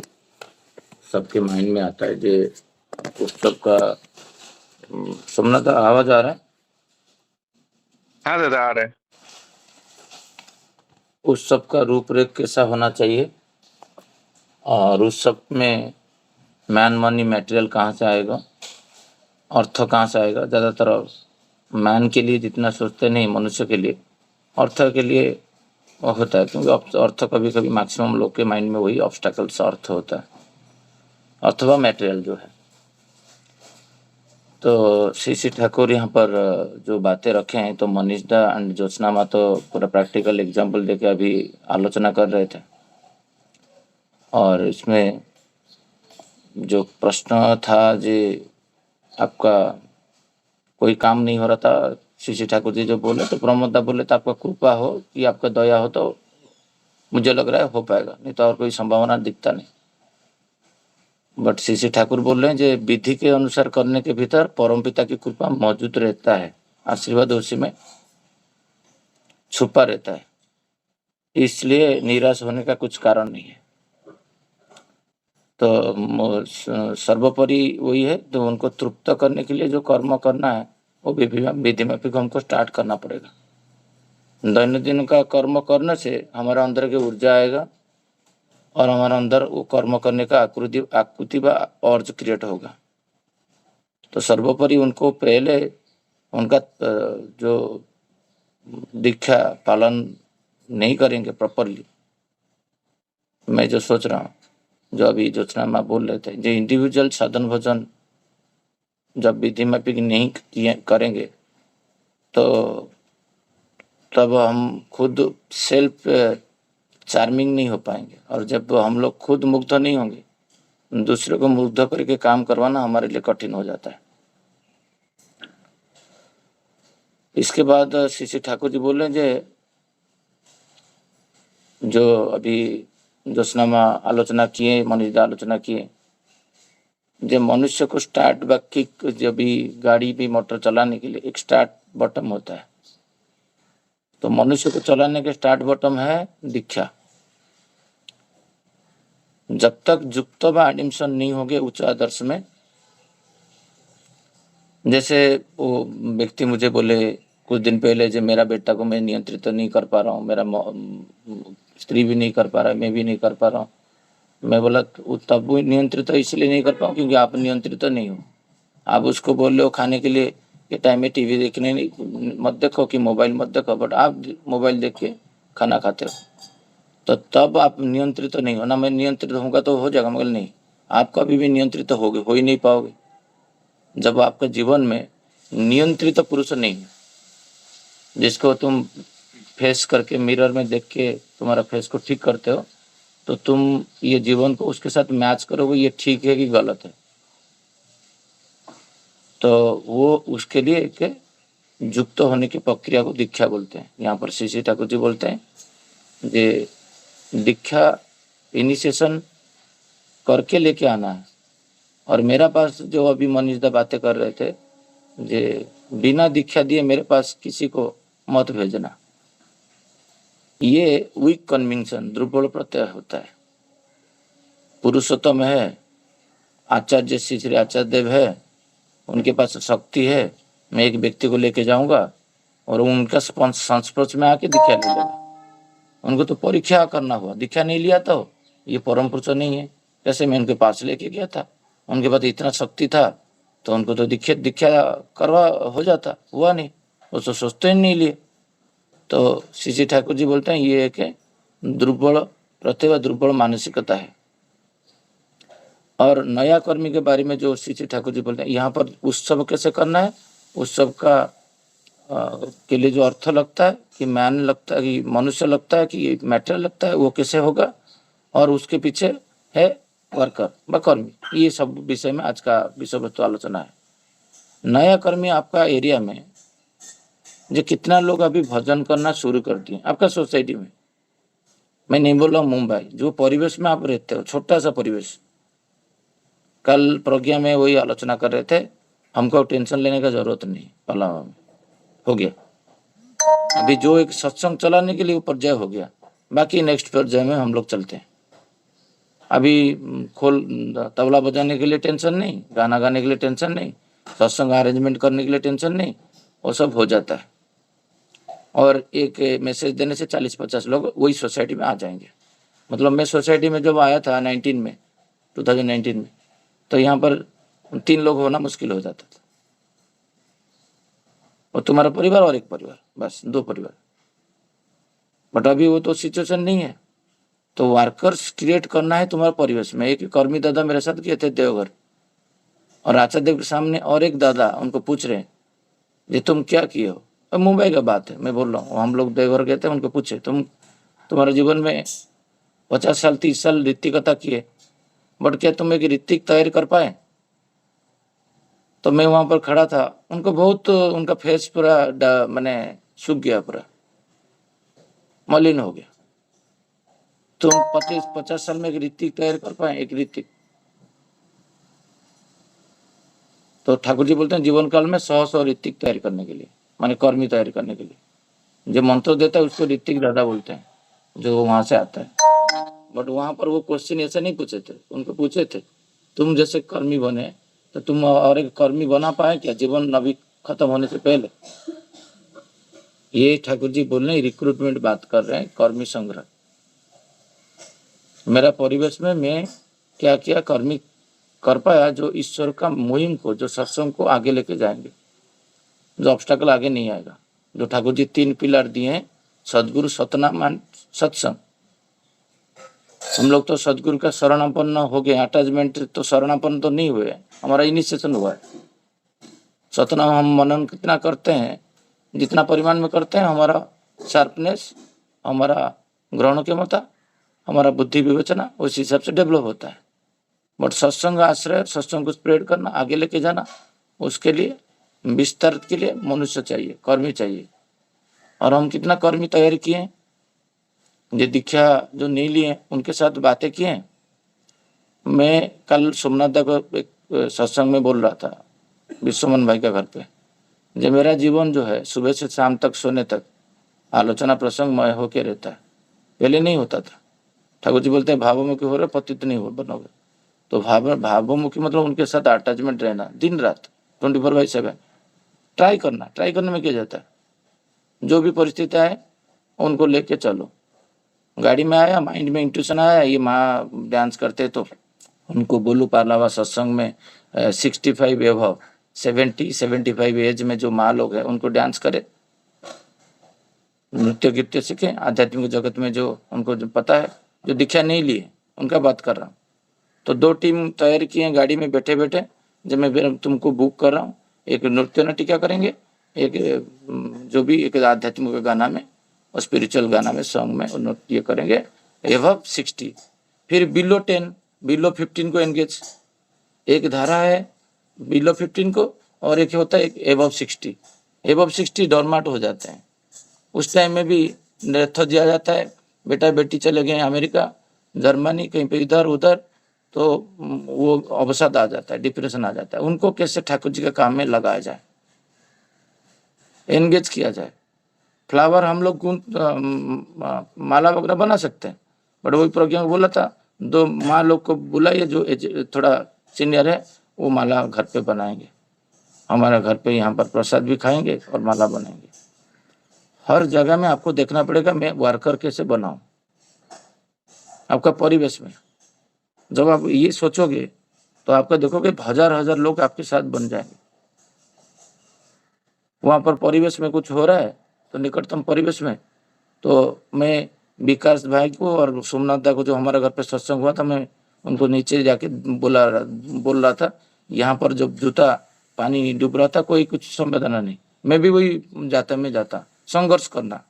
सबके माइंड में आता है। जो उत्सव का सोमनाथ आवाज आ रहा है? हाँ दादा आ रहा है। उत्सव का रूपरेख कैसा होना चाहिए, और उत्सव में मैन मनी मटेरियल कहाँ से आएगा, अर्थ कहाँ से आएगा। ज़्यादातर मैन के लिए जितना सोचते नहीं, मनुष्य के लिए अर्थ के लिए होता है, क्योंकि अर्थ कभी कभी मैक्सिमम लोग के माइंड में वही ऑब्स्टेकल्स अर्थ होता है, अथवा मटेरियल जो है। तो श्री ठाकुर यहाँ पर जो बातें रखे हैं, तो मनीष दा एंड ज्योत्सना माँ तो पूरा प्रैक्टिकल एग्जाम्पल देके अभी आलोचना कर रहे थे। और इसमें जो प्रश्न था जी, आपका कोई काम नहीं हो रहा था, श्री ठाकुर जी जो बोले, तो प्रमोद दा बोले तो आपका कृपा हो कि आपका दया हो तो मुझे लग रहा है हो पाएगा, नहीं तो और कोई संभावना दिखता नहीं। बट श्री ठाकुर बोल रहे हैं जो विधि के अनुसार करने के भीतर परमपिता की कृपा मौजूद रहता है, आशीर्वाद उसी में छुपा रहता है, इसलिए निराश होने का कुछ कारण नहीं है। तो सर्वोपरि वही है, तो उनको तृप्त करने के लिए जो कर्म करना है वो विधि में भी हमको स्टार्ट करना पड़ेगा। दैनंदिन का कर्म करने से हमारा अंदर की ऊर्जा आएगा और हमारा अंदर वो कर्म करने का आकृति व अर्ज क्रिएट होगा। तो सर्वोपरि उनको पहले उनका जो दीक्षा पालन नहीं करेंगे प्रॉपरली, मैं जो सोच रहा हूँ, जो अभी ज्योत्सना माँ बोल रहे थे, जो इंडिविजुअल साधन भजन जब विधि मैपिंग नहीं करेंगे तो तब हम खुद सेल्फ चार्मिंग नहीं हो पाएंगे, और जब हम लोग खुद मुग्ध नहीं होंगे, दूसरे को मुग्ध करके काम करवाना हमारे लिए कठिन हो जाता है। इसके बाद श्री ठाकुर जी बोल रहे हैं जो अभी जोशनामा आलोचना किए, मनीषदा आलोचना किए, जो मनुष्य को स्टार्ट व किक, जब भी गाड़ी भी मोटर चलाने के लिए एक स्टार्ट बटन होता है, तो मनुष्य को चलाने के स्टार्ट बटन है दीक्षा। जब तक जुक्त व एडमिशन नहीं होंगे उच्च आदर्श में, जैसे वो व्यक्ति मुझे बोले कुछ दिन पहले, जो मेरा बेटा को मैं नियंत्रित तो नहीं कर पा रहा हूँ, मेरा स्त्री भी नहीं कर पा रहा है, मैं भी नहीं कर पा रहा हूँ। मैं बोला तब वो नियंत्रित इसलिए नहीं कर पाऊँ क्योंकि आप नियंत्रित तो नहीं हो। आप उसको बोल रहे हो खाने के लिए कि टाइम में टीवी देखने मत देखो, कि मोबाइल मत देखो, बट आप मोबाइल देख के खाना खाते हो, तो तब आप नियंत्रित तो नहीं हो ना। मैं नियंत्रित होगा तो हो जाएगा, मगर नहीं, आप कभी भी नियंत्रित होगे हो ही नहीं पाओगे जब आपके जीवन में नियंत्रित पुरुष नहीं है, जिसको तुम फेस करके मिरर में देख के तुम्हारा फेस को ठीक करते हो, तो तुम ये जीवन को उसके साथ मैच करोगे, ये ठीक है कि गलत है। तो वो उसके लिए एक युक्त होने की प्रक्रिया को दीक्षा बोलते हैं। यहाँ पर श्री ठाकुर जी बोलते हैं जे दीक्षा इनिशिएशन करके लेके आना है। और मेरा पास जो अभी मनीषदा बातें कर रहे थे, जे बिना दीक्षा दिए मेरे पास किसी को मत भेजना, ये वीक कन्विक्शन, दुर्बल प्रत्यय होता है। पुरुषोत्तम है, आचार्य श्री आचार्य देव है, उनके पास शक्ति है, मैं एक व्यक्ति को लेके जाऊंगा और उनका संस्पर्श में आके दीक्षा ले लेगा। उनको तो परीक्षा करना हुआ, दीक्षा नहीं लिया तो ये परम पुरुष नहीं है। जैसे मैं उनके पास लेके गया था, उनके पास इतना शक्ति था तो उनको तो दीक्षा करवा हो जाता, हुआ नहीं, वो तो सोचते ही नहीं लिए। तो श्री ठाकुर जी बोलते हैं ये एक दुर्बल प्रतिभा, दुर्बल मानसिकता है। और नया कर्मी के बारे में जो श्री ठाकुर जी बोलते हैं, यहाँ पर उत्सव कैसे करना है, उत्सव का के लिए जो अर्थ लगता है कि मैन लगता है कि मनुष्य लगता है कि मैटर लगता है, वो कैसे होगा, और उसके पीछे है वर्कर व कर्मी। ये सब विषय में आज का विषय वस्तु आलोचना है। नया कर्मी आपका एरिया में जो कितना लोग अभी भजन करना शुरू कर दिए आपका सोसाइटी में, मैं नहीं बोल रहा हूँ मुंबई, जो परिवेश में आप रहते हो, छोटा सा परिवेश। कल प्रज्ञा में वही आलोचना कर रहे थे, हमको टेंशन लेने का जरूरत नहीं, पलावा में हो गया। अभी जो एक सत्संग चलाने के लिए ऊपर जय हो गया, बाकी नेक्स्ट पर्याय में हम लोग चलते हैं। अभी खोल तबला बजाने के लिए टेंशन नहीं, गाना गाने के लिए टेंशन नहीं, सत्संग अरेंजमेंट करने के लिए टेंशन नहीं, वो सब हो जाता है। और एक मैसेज देने से 40-50 लोग वही सोसाइटी में आ जाएंगे। मतलब मैं सोसाइटी में जब आया था 2019 में, तो यहाँ पर 3 लोग होना मुश्किल हो जाता था, और तुम्हारा परिवार और एक परिवार, बस 2 परिवार। बट अभी वो तो सिचुएशन नहीं है, तो वर्कर्स क्रिएट करना है तुम्हारे परिवेश में। एक कर्मी दादा मेरे साथ गए थे देवघर, और आचार्य देव के सामने और एक दादा उनको पूछ रहे हैं ये तुम क्या किए हो। अब मुंबई का बात है, मैं बोल रहा हूँ, हम लोग देवघर गए थे, उनको पूछे तुम्हारे जीवन में 50 साल 30 साल ऋतिकता किए, बट क्या तुम एक ऋतिक तैयार कर पाए। तो मैं वहां पर खड़ा था, उनको बहुत, उनका फेस पूरा मैंने सूख गया, पूरा मलिन हो गया। तुम 50 साल में एक ऋतिक तैयार कर पाए, एक ऋतिक। तो ठाकुर जी बोलते हैं जीवन काल में 100 ऋतिक तैयार करने के लिए, माने कर्मी तैयार करने के लिए। जो मंत्र देता है उसको ऋतिक दादा बोलते हैं, जो वहां से आता है। बट वहां पर वो क्वेश्चन ऐसे नहीं पूछे थे, उनको पूछे थे तुम जैसे कर्मी बने तो तुम और एक कर्मी बना पाए क्या जीवन अभी खत्म होने से पहले। ये ठाकुर जी बोल रहे हैं, रिक्रूटमेंट बात कर रहे हैं, कर्मी संग्रह। मेरा परिवेश में मैं क्या क्या कर्मी कर पाया, जो ईश्वर का मुहिम को, जो सत्संग को आगे लेके जाएंगे, जो ऑब्स्टैकल आगे नहीं आएगा। जो ठाकुर जी 3 पिलर दिए हैं, सदगुरु, सतनाम एंड सत्संग। हम लोग तो सदगुरु का शरणापन्न हो गए, अटैचमेंट तो शरणापन्न तो नहीं हुए, हमारा इनिशिएशन हुआ है। सतनाम हम मनन कितना करते हैं, जितना परिमाण में करते हैं, हमारा शार्पनेस, हमारा ग्रहण क्षमता, हमारा बुद्धि विवेचना उस हिसाब से डेवलप होता है। बट सत्संग आश्रय, सत्संग को स्प्रेड करना, आगे लेके जाना, उसके लिए विस्तार के लिए मनुष्य चाहिए, कर्मी चाहिए। और हम कितना कर्मी तैयार किए हैं, जो दीक्षा जो नहीं लिए उनके साथ बातें किए हैं। मैं कल सोमनाथ दा को एक सत्संग में बोल रहा था, विश्वमन भाई का घर पे, जो मेरा जीवन जो है सुबह से शाम तक सोने तक आलोचना प्रसंगमय होके रहता है, पहले नहीं होता था। ठाकुर जी बोलते हैं भावमुखी हो रहे पतित नहीं हो बनोगे। तो भावमुखी मतलब उनके साथ अटैचमेंट रहना, दिन रात 24/7 ट्राई करने में क्या जाता है। जो भी परिस्थिति आए उनको लेके चलो। गाड़ी में आया, माइंड में इंट्यूशन आया, ये माँ डांस करते तो उनको बोलू पार्लावा सत्संग में 65 एबव 70-75 एज में जो माँ लोग हैं उनको डांस करे, नृत्य गीत्य सीखे। आध्यात्मिक जगत में जो उनको जो पता है, जो दीक्षा नहीं लिए उनका बात कर रहा हूँ। तो 2 टीम तैयार किए गाड़ी में बैठे बैठे, जब मैं तुमको बुक कर रहा हूँ, एक नृत्य नाटिका करेंगे, एक जो भी एक आध्यात्मिक गाना में और स्पिरिचुअल गाना में सॉन्ग में नृत्य करेंगे एबव 60, फिर बिलो 10 बिलो 15 को एंगेज। एक धारा है बिलो 15 को और एक होता है एबव 60। एबव 60 डॉर्मेंट हो जाते हैं। उस टाइम में भी नृत्य दिया जाता है, बेटा बेटी चले गए अमेरिका, जर्मनी, कहीं पे इधर उधर, तो वो अवसाद आ जाता है, डिप्रेशन आ जाता है। उनको कैसे ठाकुर जी के काम में लगाया जाए, एंगेज किया जाए। फ्लावर हम लोग माला वगैरह बना सकते हैं, बट वही प्रोग्राम में बोला था 2 माँ लोग को बुलाइए जो थोड़ा सीनियर है, वो माला घर पे बनाएंगे, हमारे घर पे यहाँ पर प्रसाद भी खाएंगे और माला बनाएंगे। हर जगह में आपको देखना पड़ेगा मैं वर्कर कैसे बनाऊं। आपका परिवेश में जब आप ये सोचोगे तो आपका देखोगे 1000 लोग आपके साथ बन जाएंगे। वहां पर परिवेश में कुछ हो रहा है तो निकटतम परिवेश में, तो मैं विकास भाई को और सोमनाथ दा को, जो हमारे घर पे सत्संग हुआ था, मैं उनको नीचे जाके बोल रहा था, यहाँ पर जब जूता पानी डूब रहा था कोई कुछ संवेदना नहीं, मैं भी वही जाता संघर्ष करना,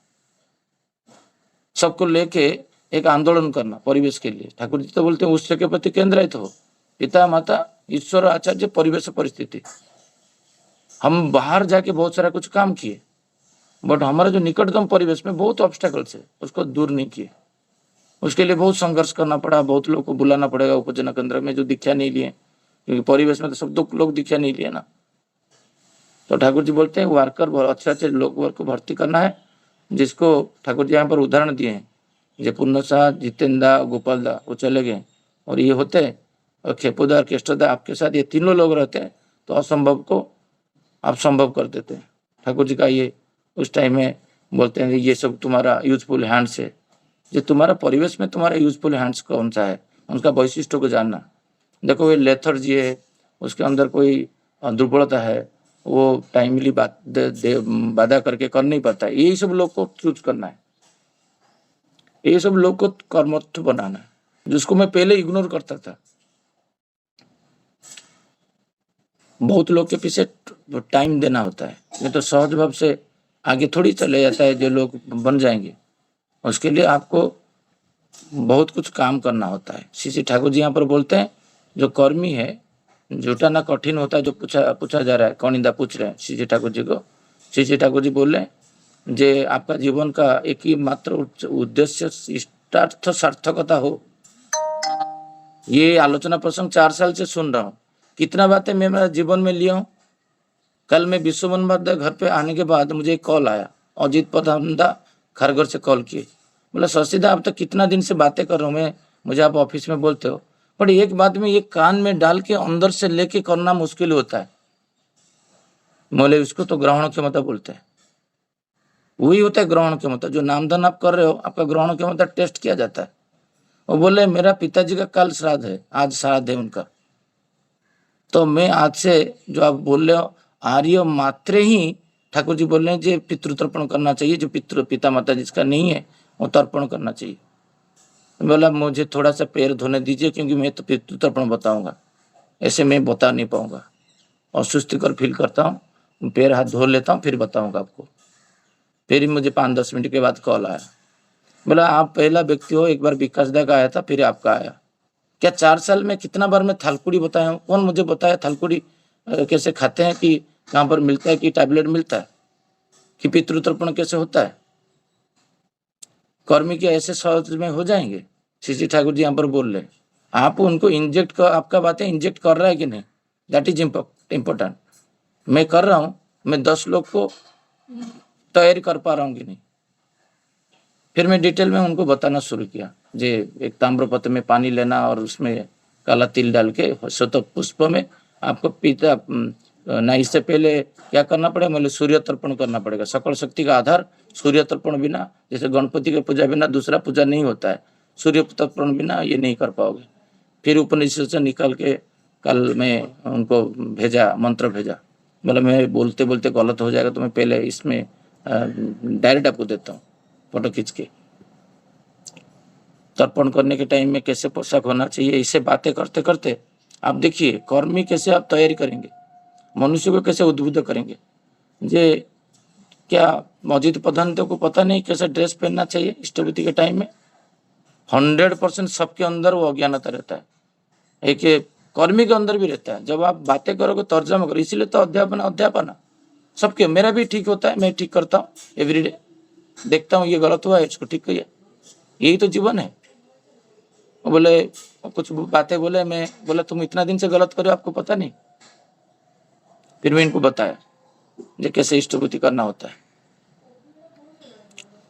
सबको लेके एक आंदोलन करना परिवेश के लिए। ठाकुर जी तो बोलते हैं उससे के प्रति केंद्रित हो, पिता माता ईश्वर आचार्य परिवेश परिस्थिति। हम बाहर जाके बहुत सारा कुछ काम किए, बट हमारा जो निकटतम परिवेश में बहुत ऑब्स्टेकल्स है, उसको दूर नहीं किए। उसके लिए बहुत संघर्ष करना पड़ा, बहुत लोग को बुलाना पड़ेगा उपजना केंद्र में जो दीक्षा नहीं लिए, क्योंकि परिवेश में तो सब लोग दीक्षा नहीं लिए ना। तो ठाकुर जी बोलते हैं वर्कर अच्छे लोग वर्ग को भर्ती करना है, जिसको ठाकुर जी यहाँ पर उदाहरण दिए हैं, जो पुण्य शाह, जितेंद्र, गोपाल दा वो चले गए और ये होते हैं, और खेपोदा और केष्टदा आपके साथ ये तीनों लोग रहते हैं, तो असंभव को आप संभव कर देते हैं। ठाकुर जी का ये उस टाइम में बोलते हैं ये सब तुम्हारा यूजफुल हैंड्स है। जो तुम्हारा परिवेश में तुम्हारा यूजफुल हैंड्स कौन सा है, उनका वैशिष्ट को जानना। देखो ये लेथर्जी है, उसके अंदर कोई दुर्बलता है, वो टाइमली बाधा करके कर नहीं पाता है। यही सब लोग को चूज करना है, यही सब लोग को कर्मठ बनाना है, जिसको मैं पहले इग्नोर करता था। बहुत लोग के पीछे टाइम देना होता है, नहीं तो सहज भाव से आगे थोड़ी चले जाता है जो लोग बन जाएंगे। उसके लिए आपको बहुत कुछ काम करना होता है। श्री ठाकुर जी यहाँ पर बोलते हैं जो कर्मी है जुटाना कठिन होता है। जो पूछा जा रहा है, कौनिंदा पूछ रहे हैं श्री ठाकुर जी को। श्री ठाकुर जी बोल रहे हैं जे आपका जीवन का एक ही मात्र उद्देश्य इष्टार्थ सार्थकता हो। ये आलोचना प्रसंग 4 साल से सुन रहा हूँ, कितना बातें मैं मेरा जीवन में लिया हूँ। कल मैं विश्वमन घर पे आने के बाद मुझे एक कॉल आया, अजीत प्रधानदा खरगढ़ से कॉल किए, बोला शशिदा आप तो कितना दिन से बातें कर रहा हूँ मैं, मुझे आप ऑफिस में बोलते हो, पर एक बात में ये कान में डाल के अंदर से लेके करना मुश्किल होता है। बोले उसको तो ग्रहण क्षमता बोलते हैं। वही होता है ग्रहण क्षमता, जो नामदान आप कर रहे हो आपका ग्रहण क्षमता टेस्ट किया जाता है। वो बोले मेरा पिताजी का कल श्राद्ध है, आज श्राद्ध है उनका, तो मैं आज से जो आप बोल रहे हो आर्य मात्रे ही ठाकुर जी बोल रहे हैं जो पितृतर्पण करना चाहिए, जो पिता माता जिसका नहीं है वो तर्पण करना चाहिए। बोला मुझे थोड़ा सा पैर धोने दीजिए क्योंकि मैं तो पितृतर्पण बताऊंगा, ऐसे मैं बता नहीं पाऊंगा और सुस्ती कर फील करता हूँ। पैर हाथ धो लेता हूँ फिर बताऊंगा आपको। फिर ही मुझे 5-10 मिनट के बाद कॉल आया, बोला आप पहला व्यक्ति हो, एक बार विकास दा का आया था फिर आपका आया। क्या 4 साल में कितना बार मैं थालकुड़ी बताया हूँ? कौन मुझे बताया थालकुड़ी कैसे खाते हैं, कि कहाँ पर मिलता है, कि टैबलेट मिलता है, कि पितृतर्पण कैसे होता है? कर्मी के ऐसे सहज में हो जाएंगे? श्री ठाकुर जी यहाँ पर बोल रहे, आप उनको इंजेक्ट कर, आपका बातें इंजेक्ट कर रहा है कि नहीं, दैट इज इम्पोर्टेंट। मैं कर रहा हूँ, मैं 10 लोग को तैयारी कर पा रहा हूँ कि नहीं। फिर मैं डिटेल में उनको बताना शुरू किया, जे एक ताम्रपत्र में पानी लेना और उसमें काला तिल डाल के शत पुष्प में आपको पीता नहीं, इससे पहले क्या करना पड़ेगा, मतलब सूर्य तर्पण करना पड़ेगा। सकल शक्ति का आधार सूर्य तर्पण बिना, जैसे गणपति की पूजा बिना दूसरा पूजा नहीं होता है, सूर्य तर्पण बिना ये नहीं कर पाओगे। फिर उपनिषद से निकाल के कल मैं उनको भेजा, मंत्र भेजा, मतलब मैं बोलते बोलते गलत हो जाएगा तो मैं पहले इसमें डायरेक्ट आपको देता हूँ फोटो खींच के। तर्पण करने के टाइम में कैसे पोशाक होना चाहिए, इसे बातें करते करते आप देखिए कर्मी कैसे आप तैयारी करेंगे, मनुष्य को कैसे उद्बुद्ध करेंगे। जे क्या मौजूद प्रधानों को पता नहीं कैसे ड्रेस पहनना चाहिए इष्टभूति के टाइम में? 100% सबके अंदर वो अज्ञानता रहता है, एक कर्मी के अंदर भी रहता है। जब आप बातें करोगे तर्जमा करो, इसीलिए तो अध्यापन सबके, मेरा भी ठीक होता है, मैं ठीक करता हूँ एवरीडे, देखता हूँ ये गलत हुआ है इसको ठीक किया, यही तो जीवन है। बोले कुछ बातें बोले, मैं बोला तुम इतना दिन से गलत करो आपको पता नहीं? फिर मैं इनको बताया जो कैसे इष्टभूति करना होता है।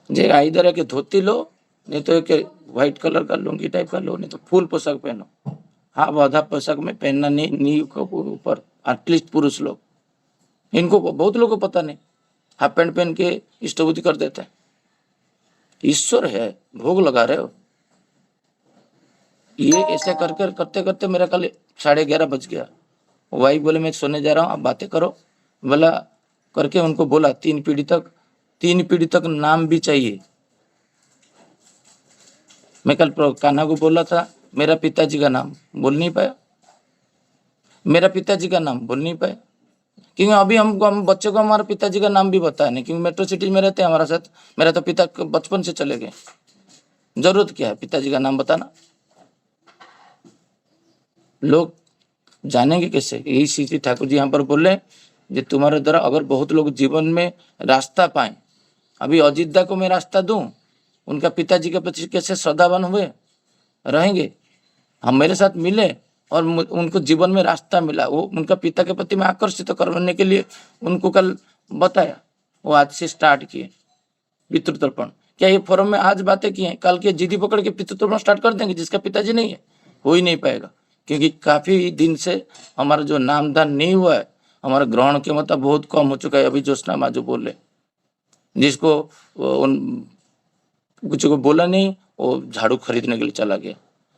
जे इधर है कि धोती लो, नहीं तो एक व्हाइट कलर का लुंगी टाइप का लो, नहीं तो फुल पोशाक पहनो। हाँ, आधा पोशाक में पहनना नहीं, नी के ऊपर एटलीस्ट पुरुष लोग, इनको बहुत लोगों को पता नहीं, हाफ पैंट पहन के इष्टभूति कर देते हैं। ईश्वर है, भोग लगा रहे हो। ये ऐसे करते करते मेरा कल 11:30 बज गया। वाइफ बोले मैं सोने जा रहा हूँ, आप बातें करो। बोला करके उनको बोला 3 पीढ़ी तक नाम भी चाहिए। मैं कल कान्हा को बोला था मेरा पिताजी का नाम बोल नहीं पाया, मेरा पिताजी का नाम बोल नहीं पाया, क्योंकि अभी हम बच्चों को हमारे पिताजी का नाम भी बताया नहीं, क्योंकि मेट्रो सिटी में रहते हैं हमारा साथ। मेरा तो पिता बचपन से चले गए, जरूरत क्या है पिताजी का नाम बताना? लोग जानेंगे कैसे? यही श्री ठाकुर जी यहाँ पर बोले जो तुम्हारे द्वारा अगर बहुत लोग जीवन में रास्ता पाए, अभी अजितदा को मैं रास्ता दूं, उनका पिताजी के प्रति कैसे श्रद्धावान हुए रहेंगे, हम मेरे साथ मिले और उनको जीवन में रास्ता मिला, वो उनका पिता के प्रति में आकर्षित करने के लिए उनको कल बताया। वो आज से स्टार्ट किए पितृतर्पण। क्या ये फोरम में आज बातें की हैं, कल के जिदी पकड़ के पितृतर्पण स्टार्ट कर देंगे जिसका पिताजी नहीं है? हो ही नहीं पाएगा, क्योंकि काफी दिन से हमारा जो नामदान नहीं हुआ है, हमारा ग्रहण की क्षमता बहुत कम हो चुका है। अभी ज्योत्सना माँ जो बोले, जिसको उन कुछ को बोला नहीं, वो झाड़ू खरीदने के लिए चला गया,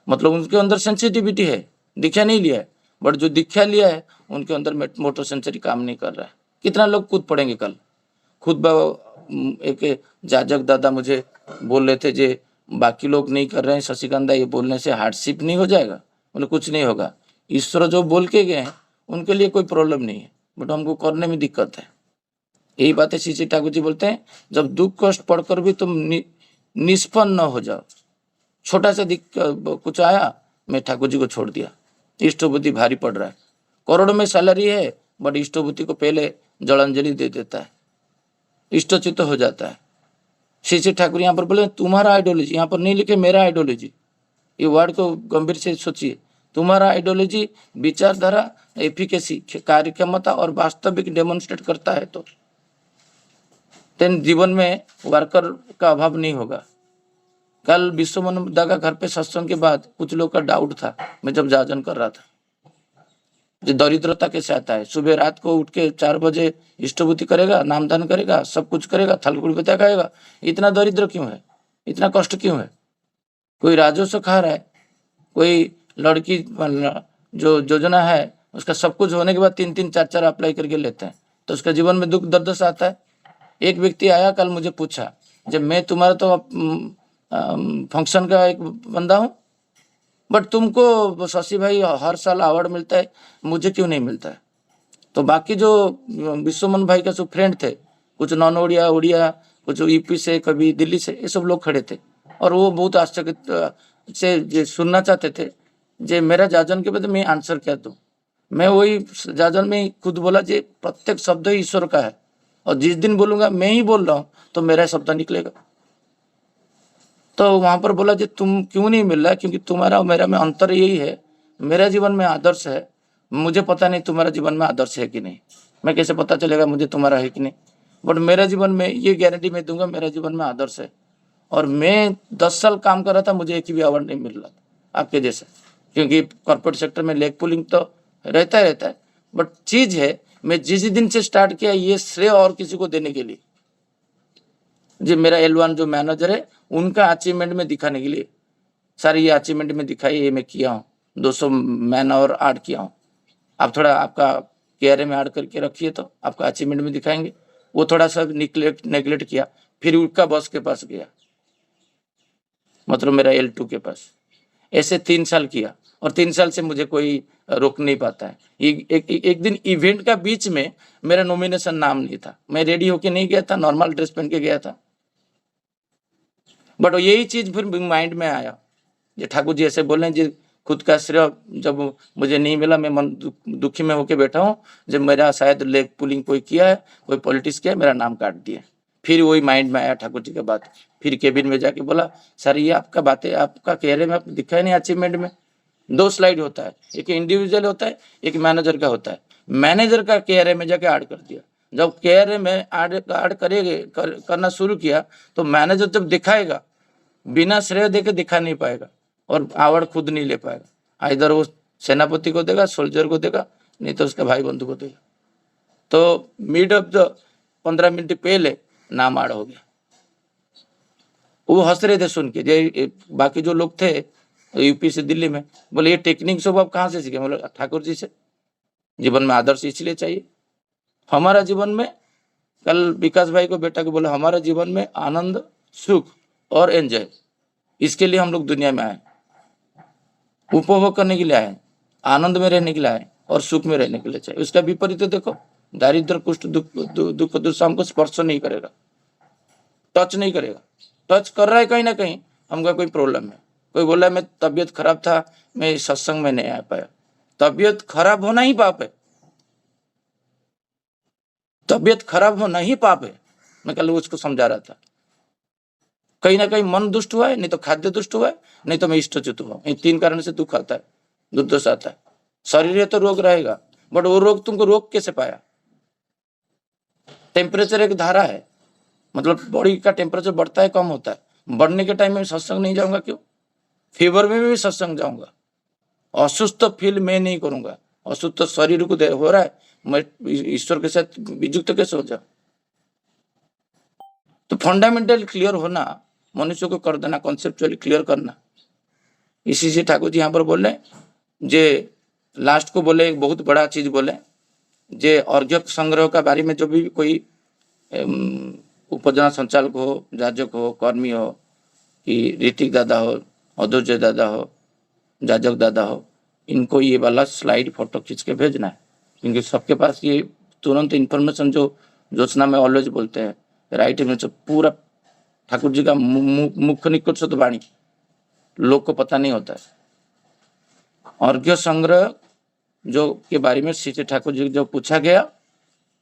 मतलब उनके अंदर सेंसिटिविटी है, दीक्षा नहीं लिया है, बट जो दीक्षा लिया है उनके अंदर मोटर सेंसरी काम नहीं कर रहा है। कितना लोग कूद पड़ेंगे कल? खुद एक जाजक दादा मुझे बोल रहे थे जे बाकी लोग नहीं कर रहे हैं, शशिकांत ये बोलने से हार्डशिप नहीं हो जाएगा? मतलब कुछ नहीं होगा, ईश्वर जो बोल के गए हैं उनके लिए कोई प्रॉब्लम नहीं है, बट हमको करने में दिक्कत है। यही बातें श्री ठाकुर जी बोलते हैं, जब दुख कष्ट पढ़कर भी तुम निष्पन्न न हो जाओ। छोटा सा कुछ आया, मैं ठाकुर जी को छोड़ दिया, इष्टभूति भारी पड़ रहा है, करोड़ों में सैलरी है, बट इष्टभूति को पहले जलांजलि दे देता है, इष्टचित्त हो जाता है। श्री ठाकुर यहाँ पर बोले तुम्हारा आइडियोलॉजी, यहाँ पर नहीं लिखे मेरा आइडियोलॉजी, ये वर्ड को गंभीर से सोचिए। तुम्हारा आइडियोलॉजी विचारधारा, एफिकेसी, कार्यक्षमता और वास्तविक डेमोन्स्ट्रेट करता है तो जीवन में वर्कर का अभाव नहीं होगा। कल विश्वमनुदा का घर पे सत्संग के बाद कुछ लोग का डाउट था, मैं जब जाजन कर रहा था, जो दरिद्रता कैसे आता है, सुबह रात को उठ के 4 बजे इष्टभूति करेगा, नामदान करेगा, सब कुछ करेगा, थलकुड़ी बता खाएगा, इतना दरिद्र क्यों है, इतना कष्ट क्यों है? कोई राजस्व खा रहा है, कोई लड़की जो योजना है उसका सब कुछ होने के बाद 3-3 4-4 अप्लाई करके लेते हैं, तो उसका जीवन में दुख दर्द से आता है। एक व्यक्ति आया कल मुझे पूछा, जब मैं तुम्हारा तो फंक्शन का एक बंदा हूँ, बट तुमको शशि भाई हर साल अवार्ड मिलता है, मुझे क्यों नहीं मिलता है? तो बाकी जो विश्वमन भाई का सब फ्रेंड थे, कुछ नॉन ओडिया उड़िया, कुछ यूपी से, कभी दिल्ली से, ये सब लोग खड़े थे और वो बहुत आश्चर्य से सुनना चाहते थे जे मेरा जाजन के बाद मैं आंसर क्या दूं। मैं वही जाजन में खुद बोला जे प्रत्येक शब्द ही ईश्वर का है और जिस दिन बोलूंगा मैं ही बोल रहा हूँ तो मेरा शब्द निकलेगा। तो वहां पर बोला जे तुम क्यों नहीं मिल रहा, क्योंकि तुम्हारा और मेरा में अंतर यही है, मेरा जीवन में आदर्श है, मुझे पता नहीं तुम्हारा जीवन में आदर्श है कि नहीं, मैं कैसे पता चलेगा मुझे तुम्हारा है कि नहीं, बट मेरा जीवन में ये गारंटी मैं दूंगा मेरा जीवन में आदर्श है। और मैं 10 साल काम कर रहा था, मुझे एक भी अवार्ड नहीं मिल रहा था आपके जैसा, क्योंकि कॉर्पोरेट सेक्टर में लेग पुलिंग तो रहता है, बट चीज है मैं जिस दिन से स्टार्ट किया ये श्रेय और किसी को देने के लिए, जो मेरा L1 जो मैनेजर है उनका अचीवमेंट में दिखाने के लिए, सारी ये अचीवमेंट में दिखाई, ये मैं किया हूँ, 200 मैन और ऐड किया हूँ। आप थोड़ा आपका KRA में ऐड करके रखिए तो आपका अचीवमेंट में दिखाएंगे। वो थोड़ा सा नेग्लेक्ट किया, फिर उसका बॉस के पास गया, मतलब मेरा L2 के पास, ऐसे 3 साल किया और 3 साल से मुझे कोई रोक नहीं पाता है। एक दिन इवेंट का बीच में मेरा नॉमिनेशन नाम नहीं था, मैं रेडी होके नहीं गया था, नॉर्मल ड्रेस पहन के गया था, बट यही चीज फिर माइंड में आया, ये ठाकुर जी ऐसे बोले जी खुद का श्रेय जब मुझे नहीं मिला, मैं मन दुखी में होके बैठा हूँ, जब मेरा शायद लेग पुलिंग कोई किया है, कोई पॉलिटिक्स किया है, मेरा नाम काट दिया। फिर वही माइंड में आया ठाकुर जी का बात, फिर केबिन में जाके बोला सर ये आपका बातें आपका KRA में आप दिखा नहीं अचीवमेंट में, 2 स्लाइड होता है, एक इंडिविजुअल होता है, एक मैनेजर का होता है, मैनेजर का KRA में जाके ऐड कर दिया। जब KRA में ऐड करना शुरू किया तो मैनेजर जब दिखाएगा बिना श्रेय देके दिखा नहीं पाएगा और अवार्ड खुद नहीं ले पाएगा, इधर वो सेनापति को देगा, सोल्जर को देगा, नहीं तो उसका भाई बंधु को देगा। तो मिड ऑफ द 15 मिनट पहले नाम ऐड हो गया। वो हंस रहे थे सुन के, जे बाकी जो लोग थे यूपी से दिल्ली में, बोले ये टेक्निक सब आप कहाँ से सीखे, बोले ठाकुर जी से। जीवन में आदर्श इसलिए चाहिए, हमारा जीवन में, कल विकास भाई को बेटा को बोला हमारा जीवन में आनंद सुख और एंजॉय, इसके लिए हम लोग दुनिया में आए, उपभोग करने के लिए आए, आनंद में रहने के लिए आए और सुख में रहने के लिए चाहिए। उसका विपरीत देखो, दारिद्र कुष्ठ दुख दुर्सा हमको स्पर्श नहीं करेगा, टच नहीं करेगा, टच कर रहा है कहीं ना कहीं हमका कोई प्रॉब्लम है। कोई बोला मैं तबीयत खराब था, मैं इस सत्संग में नहीं आ पाया, तबीयत खराब होना ही पाप है, तबीयत खराब होना ही पाप है। मैं कल उसको समझा रहा था, कहीं ना कहीं मन दुष्ट हुआ है, नहीं तो खाद्य दुष्ट हुआ है, नहीं तो मैं इष्टच्युत हुआ, इन 3 कारण से दुख आता है, दुर्दशा आता है। शरीर है तो रोग रहेगा, बट वो रोग तुमको रोग कैसे पाया। टेम्परेचर एक धारा है, मतलब बॉडी का टेम्परेचर बढ़ता है कम होता है, बढ़ने के टाइम में सत्संग नहीं जाऊंगा क्यों, फीवर में भी सत्संग जाऊंगा, असुस्थ फील मैं नहीं करूंगा, असुस्थ शरीर को हो रहा है, मैं ईश्वर के साथ वियुक्त कैसे हो जाऊं। तो फंडामेंटल क्लियर होना, मनुष्य को कर देना, कॉन्सेप्चुअली क्लियर करना। इसी से ठाकुर जी यहाँ पर बोले, जे लास्ट को बोले एक बहुत बड़ा चीज बोले, जे अर्घ्य संग्रह का बारे में जो भी कोई उपजना संचालक हो, जाजक हो, कर्मी हो, कि ऋतिक दादा हो, अधोजय दादा हो, जाजक दादा हो, इनको ये वाला स्लाइड फोटो खींच के भेजना है, क्योंकि सबके पास ये तुरंत इन्फॉर्मेशन जो ज्योत्सना में ऑलवेज बोलते हैं राइट में पूरा ठाकुर जी का मुख्य निकट वाणी लोग को पता नहीं होता है। अर्घ्य संग्रह जो के बारे में श्री ठाकुर जी जो पूछा गया,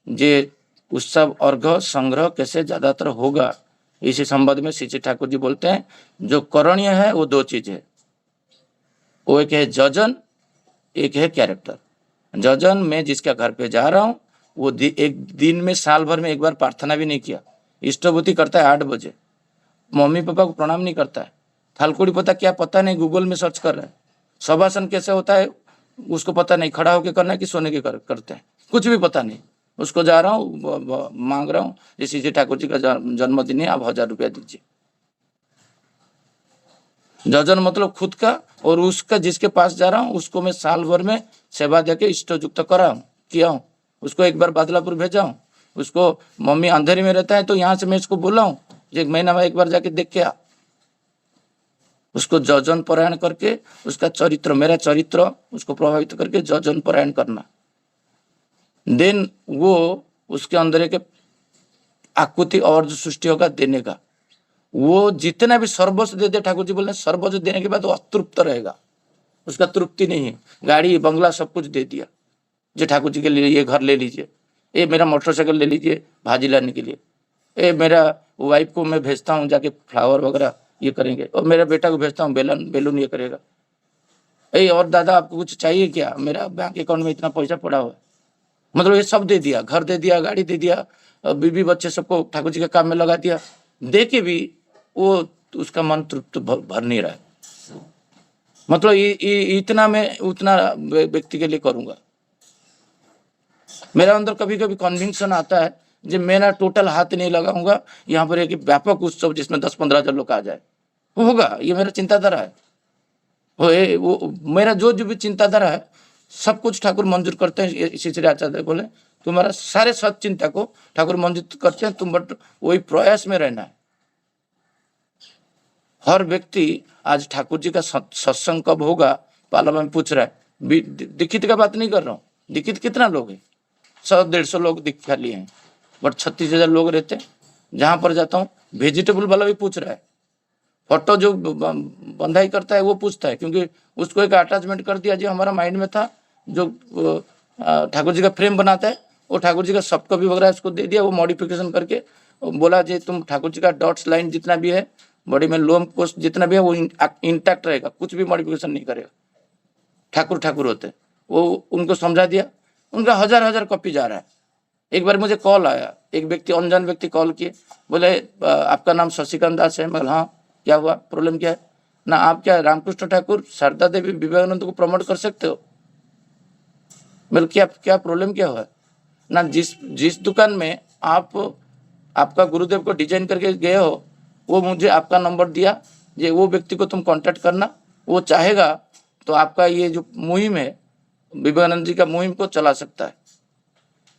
जे उत्सव अर्घ्य संग्रह कैसे ज्यादातर होगा, इसी संबंध में श्री ठाकुर जी बोलते हैं जो करणीय है वो 2 चीज है, वो एक है जजन, एक है कैरेक्टर। जजन में जिसका घर पे जा रहा हूँ वो एक दिन में साल भर में एक बार प्रार्थना भी नहीं किया, इष्टभूति करता है 8 बजे, मम्मी पापा को प्रणाम नहीं करता है, थालकुड़ी पता क्या पता नहीं, गूगल में सर्च कर रहे हैं, शवासन कैसे होता है उसको पता नहीं, खड़ा होकर करना है कि सोने के करते हैं, कुछ भी पता नहीं, उसको जा रहा हूँ मांग रहा हूँ, जैसे ठाकुर जी का जन्मदिन है आप 1000 रुपया दीजिए। जजन मतलब खुद का, और उसका जिसके पास जा रहा हूँ उसको मैं साल भर में सेवा देके इष्टयुक्त करा हूँ, किया हूँ, उसको एक बार बादलापुर भेजा हूँ, उसको मम्मी अंधेरी में रहता है तो यहाँ से मैं इसको बोला हूँ 1 महीना में एक बार जाके देख के आ, उसको जजन परायण करके उसका चरित्र, मेरा चरित्र उसको प्रभावित करके जजन परायण करना। देन वो उसके अंदर एक आकृति और जो सृष्टि होगा देने का, वो जितना भी सर्वस्व दे दे, ठाकुर जी बोल रहे हैं सर्वस्व देने के बाद वो अतृप्त रहेगा, उसका तृप्ति नहीं है। गाड़ी बंगला सब कुछ दे दिया, जो ठाकुर जी के लिए ये घर ले लीजिए, ये मेरा मोटरसाइकिल ले लीजिए भाजी लाने के लिए, ये मेरा वाइफ को मैं भेजता हूँ जाके फ्लावर वगैरह ये करेंगे, और मेरा बेटा को भेजता हूँ बेलून ये करेगा। और दादा आपको कुछ चाहिए क्या, मेरा बैंक अकाउंट में इतना पैसा पड़ा हुआ है। मतलब ये सब दे दिया, घर दे दिया, गाड़ी दे दिया, बीवी बच्चे सबको ठाकुर जी के काम में लगा दिया, दे के भी वो उसका मन तृप्त भर नहीं रहा है। मतलब इतना मैं उतना व्यक्ति के लिए करूंगा। मेरा अंदर कभी कभी कन्विक्शन आता है जो मेरा टोटल हाथ नहीं लगाऊंगा यहाँ पर एक व्यापक उत्सव जिसमें 10-15 हजार लोग आ जाए, होगा। ये मेरा चिंताधारा है। वो मेरा जो भी चिंताधारा है सब कुछ ठाकुर मंजूर करते हैं। इसी से आचार्य बोले तुम्हारा सारे सत चिंता को ठाकुर मंजूर करते हैं, तुम बट वही प्रयास में रहना है। हर व्यक्ति आज ठाकुर जी का सत्संग कब होगा पार्लियामेंट में पूछ रहा है। दीक्षित का बात नहीं कर रहा हूँ, दीक्षित कितना लोग है, 100-150 लोग दीक्षा लिए हैं, बट 36,000 लोग रहते हैं। जहां पर जाता हूँ वेजिटेबल वाला भी पूछ रहा है, फोटो जो बंधाई करता है वो पूछता है, क्योंकि उसको एक अटैचमेंट कर दिया जो हमारा माइंड में था। जो ठाकुर जी का फ्रेम बनाता है वो ठाकुर जी का सॉफ्ट कॉपी वगैरह उसको दे दिया, वो मॉडिफिकेशन करके बोला जी तुम ठाकुर जी का डॉट्स लाइन जितना भी है, बॉडी में लोम कोस्ट जितना भी है वो इंटैक्ट रहेगा, कुछ भी मॉडिफिकेशन नहीं करेगा। ठाकुर होते वो उनको समझा दिया, उनका हजार कॉपी जा रहा है। एक बार मुझे कॉल आया, एक व्यक्ति अनजान व्यक्ति कॉल किए, बोले आपका नाम शशिकांत दास है। मैं हाँ, क्या हुआ, प्रॉब्लम क्या है ना, आप क्या रामकृष्ण ठाकुर शारदा देवी विवेकानंद को प्रमोट कर सकते हो। बोले क्या प्रॉब्लम क्या हुआ ना, जिस दुकान में आपका गुरुदेव को डिजाइन करके गए हो वो मुझे आपका नंबर दिया, ये वो व्यक्ति को तुम कांटेक्ट करना, वो चाहेगा तो आपका ये जो मुहिम है विवेकानंद जी का मुहिम को चला सकता है।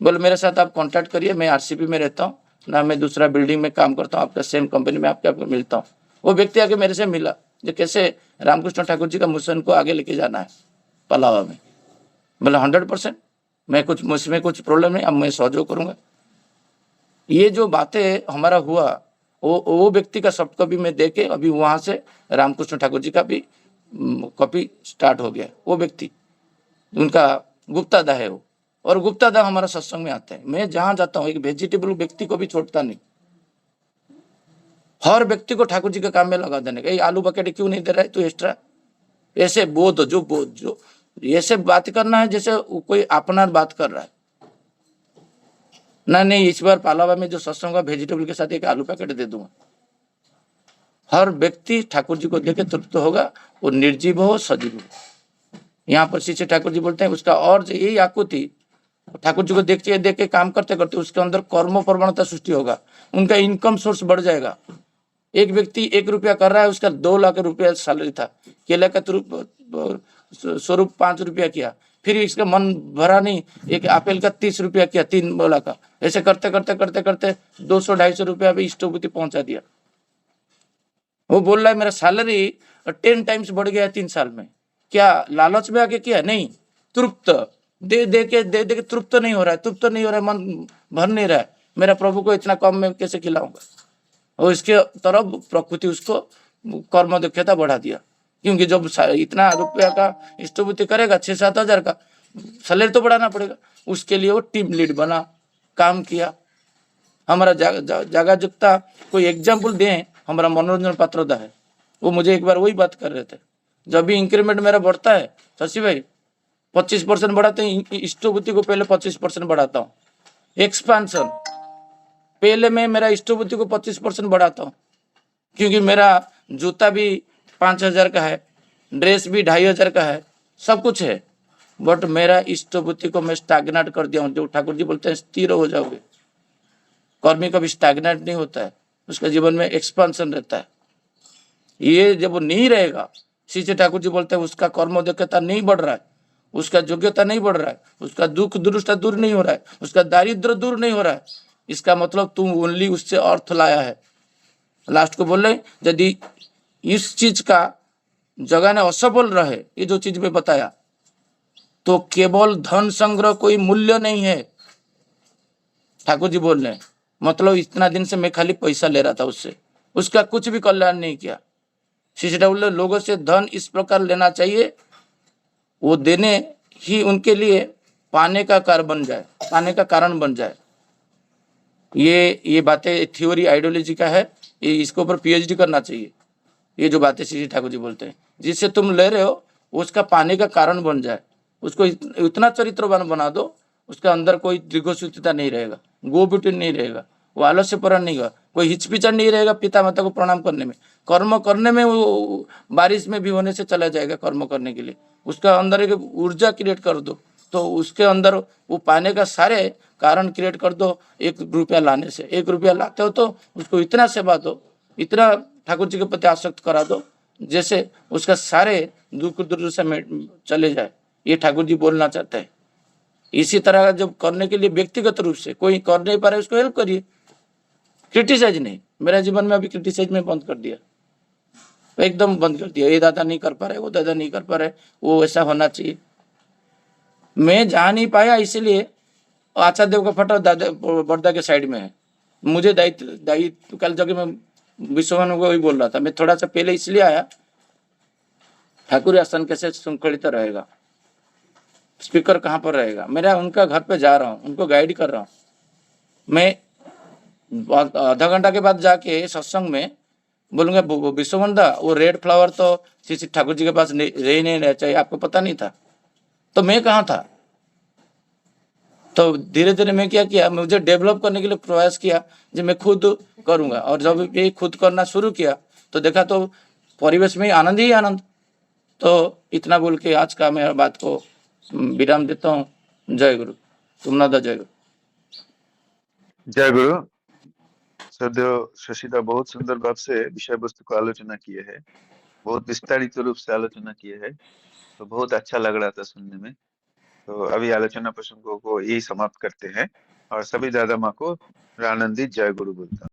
बोले मेरे साथ आप कांटेक्ट करिए, मैं आरसीपी में रहता हूँ ना, मैं दूसरा बिल्डिंग में काम करता हूँ, आपका सेम कंपनी में आपको मिलता हूँ। वो व्यक्ति आके मेरे से मिला जो कैसे रामकृष्ण ठाकुर जी का मिशन को आगे लेके जाना है पलावा में। बोले 100% मैं कुछ मुझमें कुछ प्रॉब्लम नहीं, अब मैं सहयोग करूंगा। ये जो बातें हमारा हुआ वो व्यक्ति का सॉफ्ट कॉपी में देके अभी वहां से रामकृष्ण ठाकुर जी का भी कॉपी स्टार्ट हो गया। वो व्यक्ति उनका गुप्तादा है वो, और गुप्तादा हमारा सत्संग में आता है। मैं जहां जाता हूँ एक वेजिटेबल व्यक्ति को भी छोड़ता नहीं, हर व्यक्ति को ठाकुर जी के काम में लगा देने का। आलू बकेट क्यों नहीं दे रहा है तू एक्स्ट्रा, ऐसे बोध जो ऐसे बात करना है जैसे कोई अपना बात कर रहा है ना। नहीं, इस बार पालावा में जो सत्संग होगा वेजिटेबल के साथ एक आलू पैकेट दे दूंगा। हर व्यक्ति ठाकुर जी को देखे तृप्त होगा, वो निर्जीव हो सजीव हो। यहाँ पर श्री ठाकुर जी बोलते हैं उसका और यही आकुति ठाकुर जी को देख के काम करते करते उसके अंदर कर्म प्रवणता सृष्टि होगा, उनका इनकम सोर्स बढ़ जाएगा। एक व्यक्ति 1 रुपया कर रहा है, उसका 2 लाख रुपया सैलरी था, केला का स्वरूप 5 रुपया किया, फिर इसका मन भरा नहीं, एक एप्पल का 30 रुपया किया, 3 बोला का, ऐसे करते करते 200-250 रुपया भी इष्टोपति पहुंचा दिया। वो बोल रहा है मेरा सैलरी 10 टाइम्स बढ़ गया 3 साल में। क्या लालच में आके किया? नहीं, तृप्त दे के तृप्त नहीं हो रहा है, मन भर नहीं रहा है। मेरा प्रभु को इतना कम में कैसे खिलाऊंगा। और इसके तरफ प्रकृति उसको कर्म दक्षता बढ़ा दिया, क्योंकि जब इतना रुपया का इष्टभूति करेगा 6-7 हजार का सैलरी तो बढ़ाना पड़ेगा। उसके लिए वो टीम लीड बना, काम किया। हमारा जागा जुगता कोई एग्जाम्पल दें, हमारा मनोरंजन पात्रोदा है, वो मुझे एक बार वही बात कर रहे थे, जब भी इंक्रीमेंट मेरा बढ़ता है शशि भाई 25% बढ़ाते हैं, इष्टभूति को पहले 25% बढ़ाता हूँ। एक्सपांशन पहले मैं मेरा इष्टभूति को 25% बढ़ाता हूँ, क्योंकि मेरा जूता भी 5,000 का है, ड्रेस भी 2,500 का है, सब कुछ है, बट मेरा इष्टभूति को मैं स्टैग्नेट कर दिया हूँ। जो ठाकुर जी बोलते हैं स्थिर हो जाओगे। कर्मी कभी स्टैग्नेट नहीं होता है, उसका जीवन में एक्सपांशन रहता है। ये जब वो नहीं रहेगा, श्री ठाकुर जी बोलते हैं उसका कर्म दक्षता नहीं बढ़ रहा है, उसका योग्यता नहीं बढ़ रहा है, उसका दुख दुरुष्टा दूर नहीं हो रहा है, उसका दारिद्र दूर नहीं हो रहा है, इसका मतलब तुम ओनली उससे अर्थ लाया है। लास्ट को बोल रहे यदि इस चीज का जगह ने असफल रहे, ये जो चीज में बताया, तो केवल धन संग्रह कोई मूल्य नहीं है, ठाकुर जी बोल रहे हैं, मतलब इतना दिन से मैं खाली पैसा ले रहा था उससे, उसका कुछ भी कल्याण नहीं किया। CCW लोगों से धन इस प्रकार लेना चाहिए, वो देने ही उनके लिए पाने का कारण बन जाए, पाने का कारण बन जाए। ये बातें थ्योरी आइडियोलॉजी का है, ये इसके ऊपर PhD करना चाहिए। ये जो बातें CC ठाकुर जी बोलते हैं, जिससे तुम ले रहे हो उसका पाने का कारण बन जाए, उसको इतना चरित्रवान बना दो, उसके अंदर कोई दीर्घसूत्रता नहीं रहेगा, गोपिट नहीं रहेगा, वो आलस्यपरायण नहीं होगा, कोई हिचपिचन नहीं रहेगा पिता माता को प्रणाम करने में, कर्म करने में, वो बारिश में भी होने से चला जाएगा कर्म करने के लिए। उसका अंदर एक ऊर्जा क्रिएट कर दो, तो उसके अंदर वो पाने का सारे कारण क्रिएट कर दो। 1 रुपया लाने से, 1 रुपया लाते हो तो उसको इतना सेवा दो, इतना ठाकुर जी के प्रति आसक्त करा दो, जैसे उसका सारे दुख दूर से चले जाए। ये ठाकुर जी बोलना चाहते हैं। इसी तरह जब करने के लिए व्यक्तिगत रूप से कोई कर नहीं पा रहा है, उसको हेल्प करिए, क्रिटिसाइज नहीं। मेरा जीवन में अभी क्रिटिसाइज में बंद कर दिया, एकदम बंद कर दिया। ये दादा नहीं कर पा रहे, वो दादा नहीं कर पा रहे, वो ऐसा होना चाहिए। मैं जा नहीं पाया इसलिए आचार्य देव का फोटो बड़दा के साइड में है। मुझे दायित्व कल जगह में विश्वमान को ही बोल रहा था, मैं थोड़ा सा पहले इसलिए आया, ठाकुर आसन कैसे श्रृंखलित रहेगा, स्पीकर कहाँ पर रहेगा, मेरा उनका घर पे जा रहा हूँ, उनको गाइड कर रहा हूँ। मैं आधा घंटा के बाद जाके सत्संग में बोलूंगा, विश्वमान दा वो रेड फ्लावर तो CC ठाकुर जी के पास रह नहीं रहना चाहिए, आपको पता नहीं था? तो मैं कहाँ था? तो धीरे धीरे मैं क्या किया, मुझे डेवलप करने के लिए प्रयास किया जो मैं खुद करूंगा। और जब ये खुद करना शुरू किया तो देखा तो परिवेश में आनंद ही आनंद। तो इतना बोल के आज का मैं बात को विराम देता हूँ। जय गुरु। तुमनादा जय गुरु। जय गुरु। सदैव शशिदा बहुत सुंदर भाव से विषय वस्तु को आलोचना किए है, बहुत विस्तारित रूप से आलोचना किए है, तो बहुत अच्छा लग रहा था सुनने में। तो अभी आलोचना प्रसंगों को यही समाप्त करते हैं और सभी दादा माँ को आनंदित जय गुरु बोलता हूँ।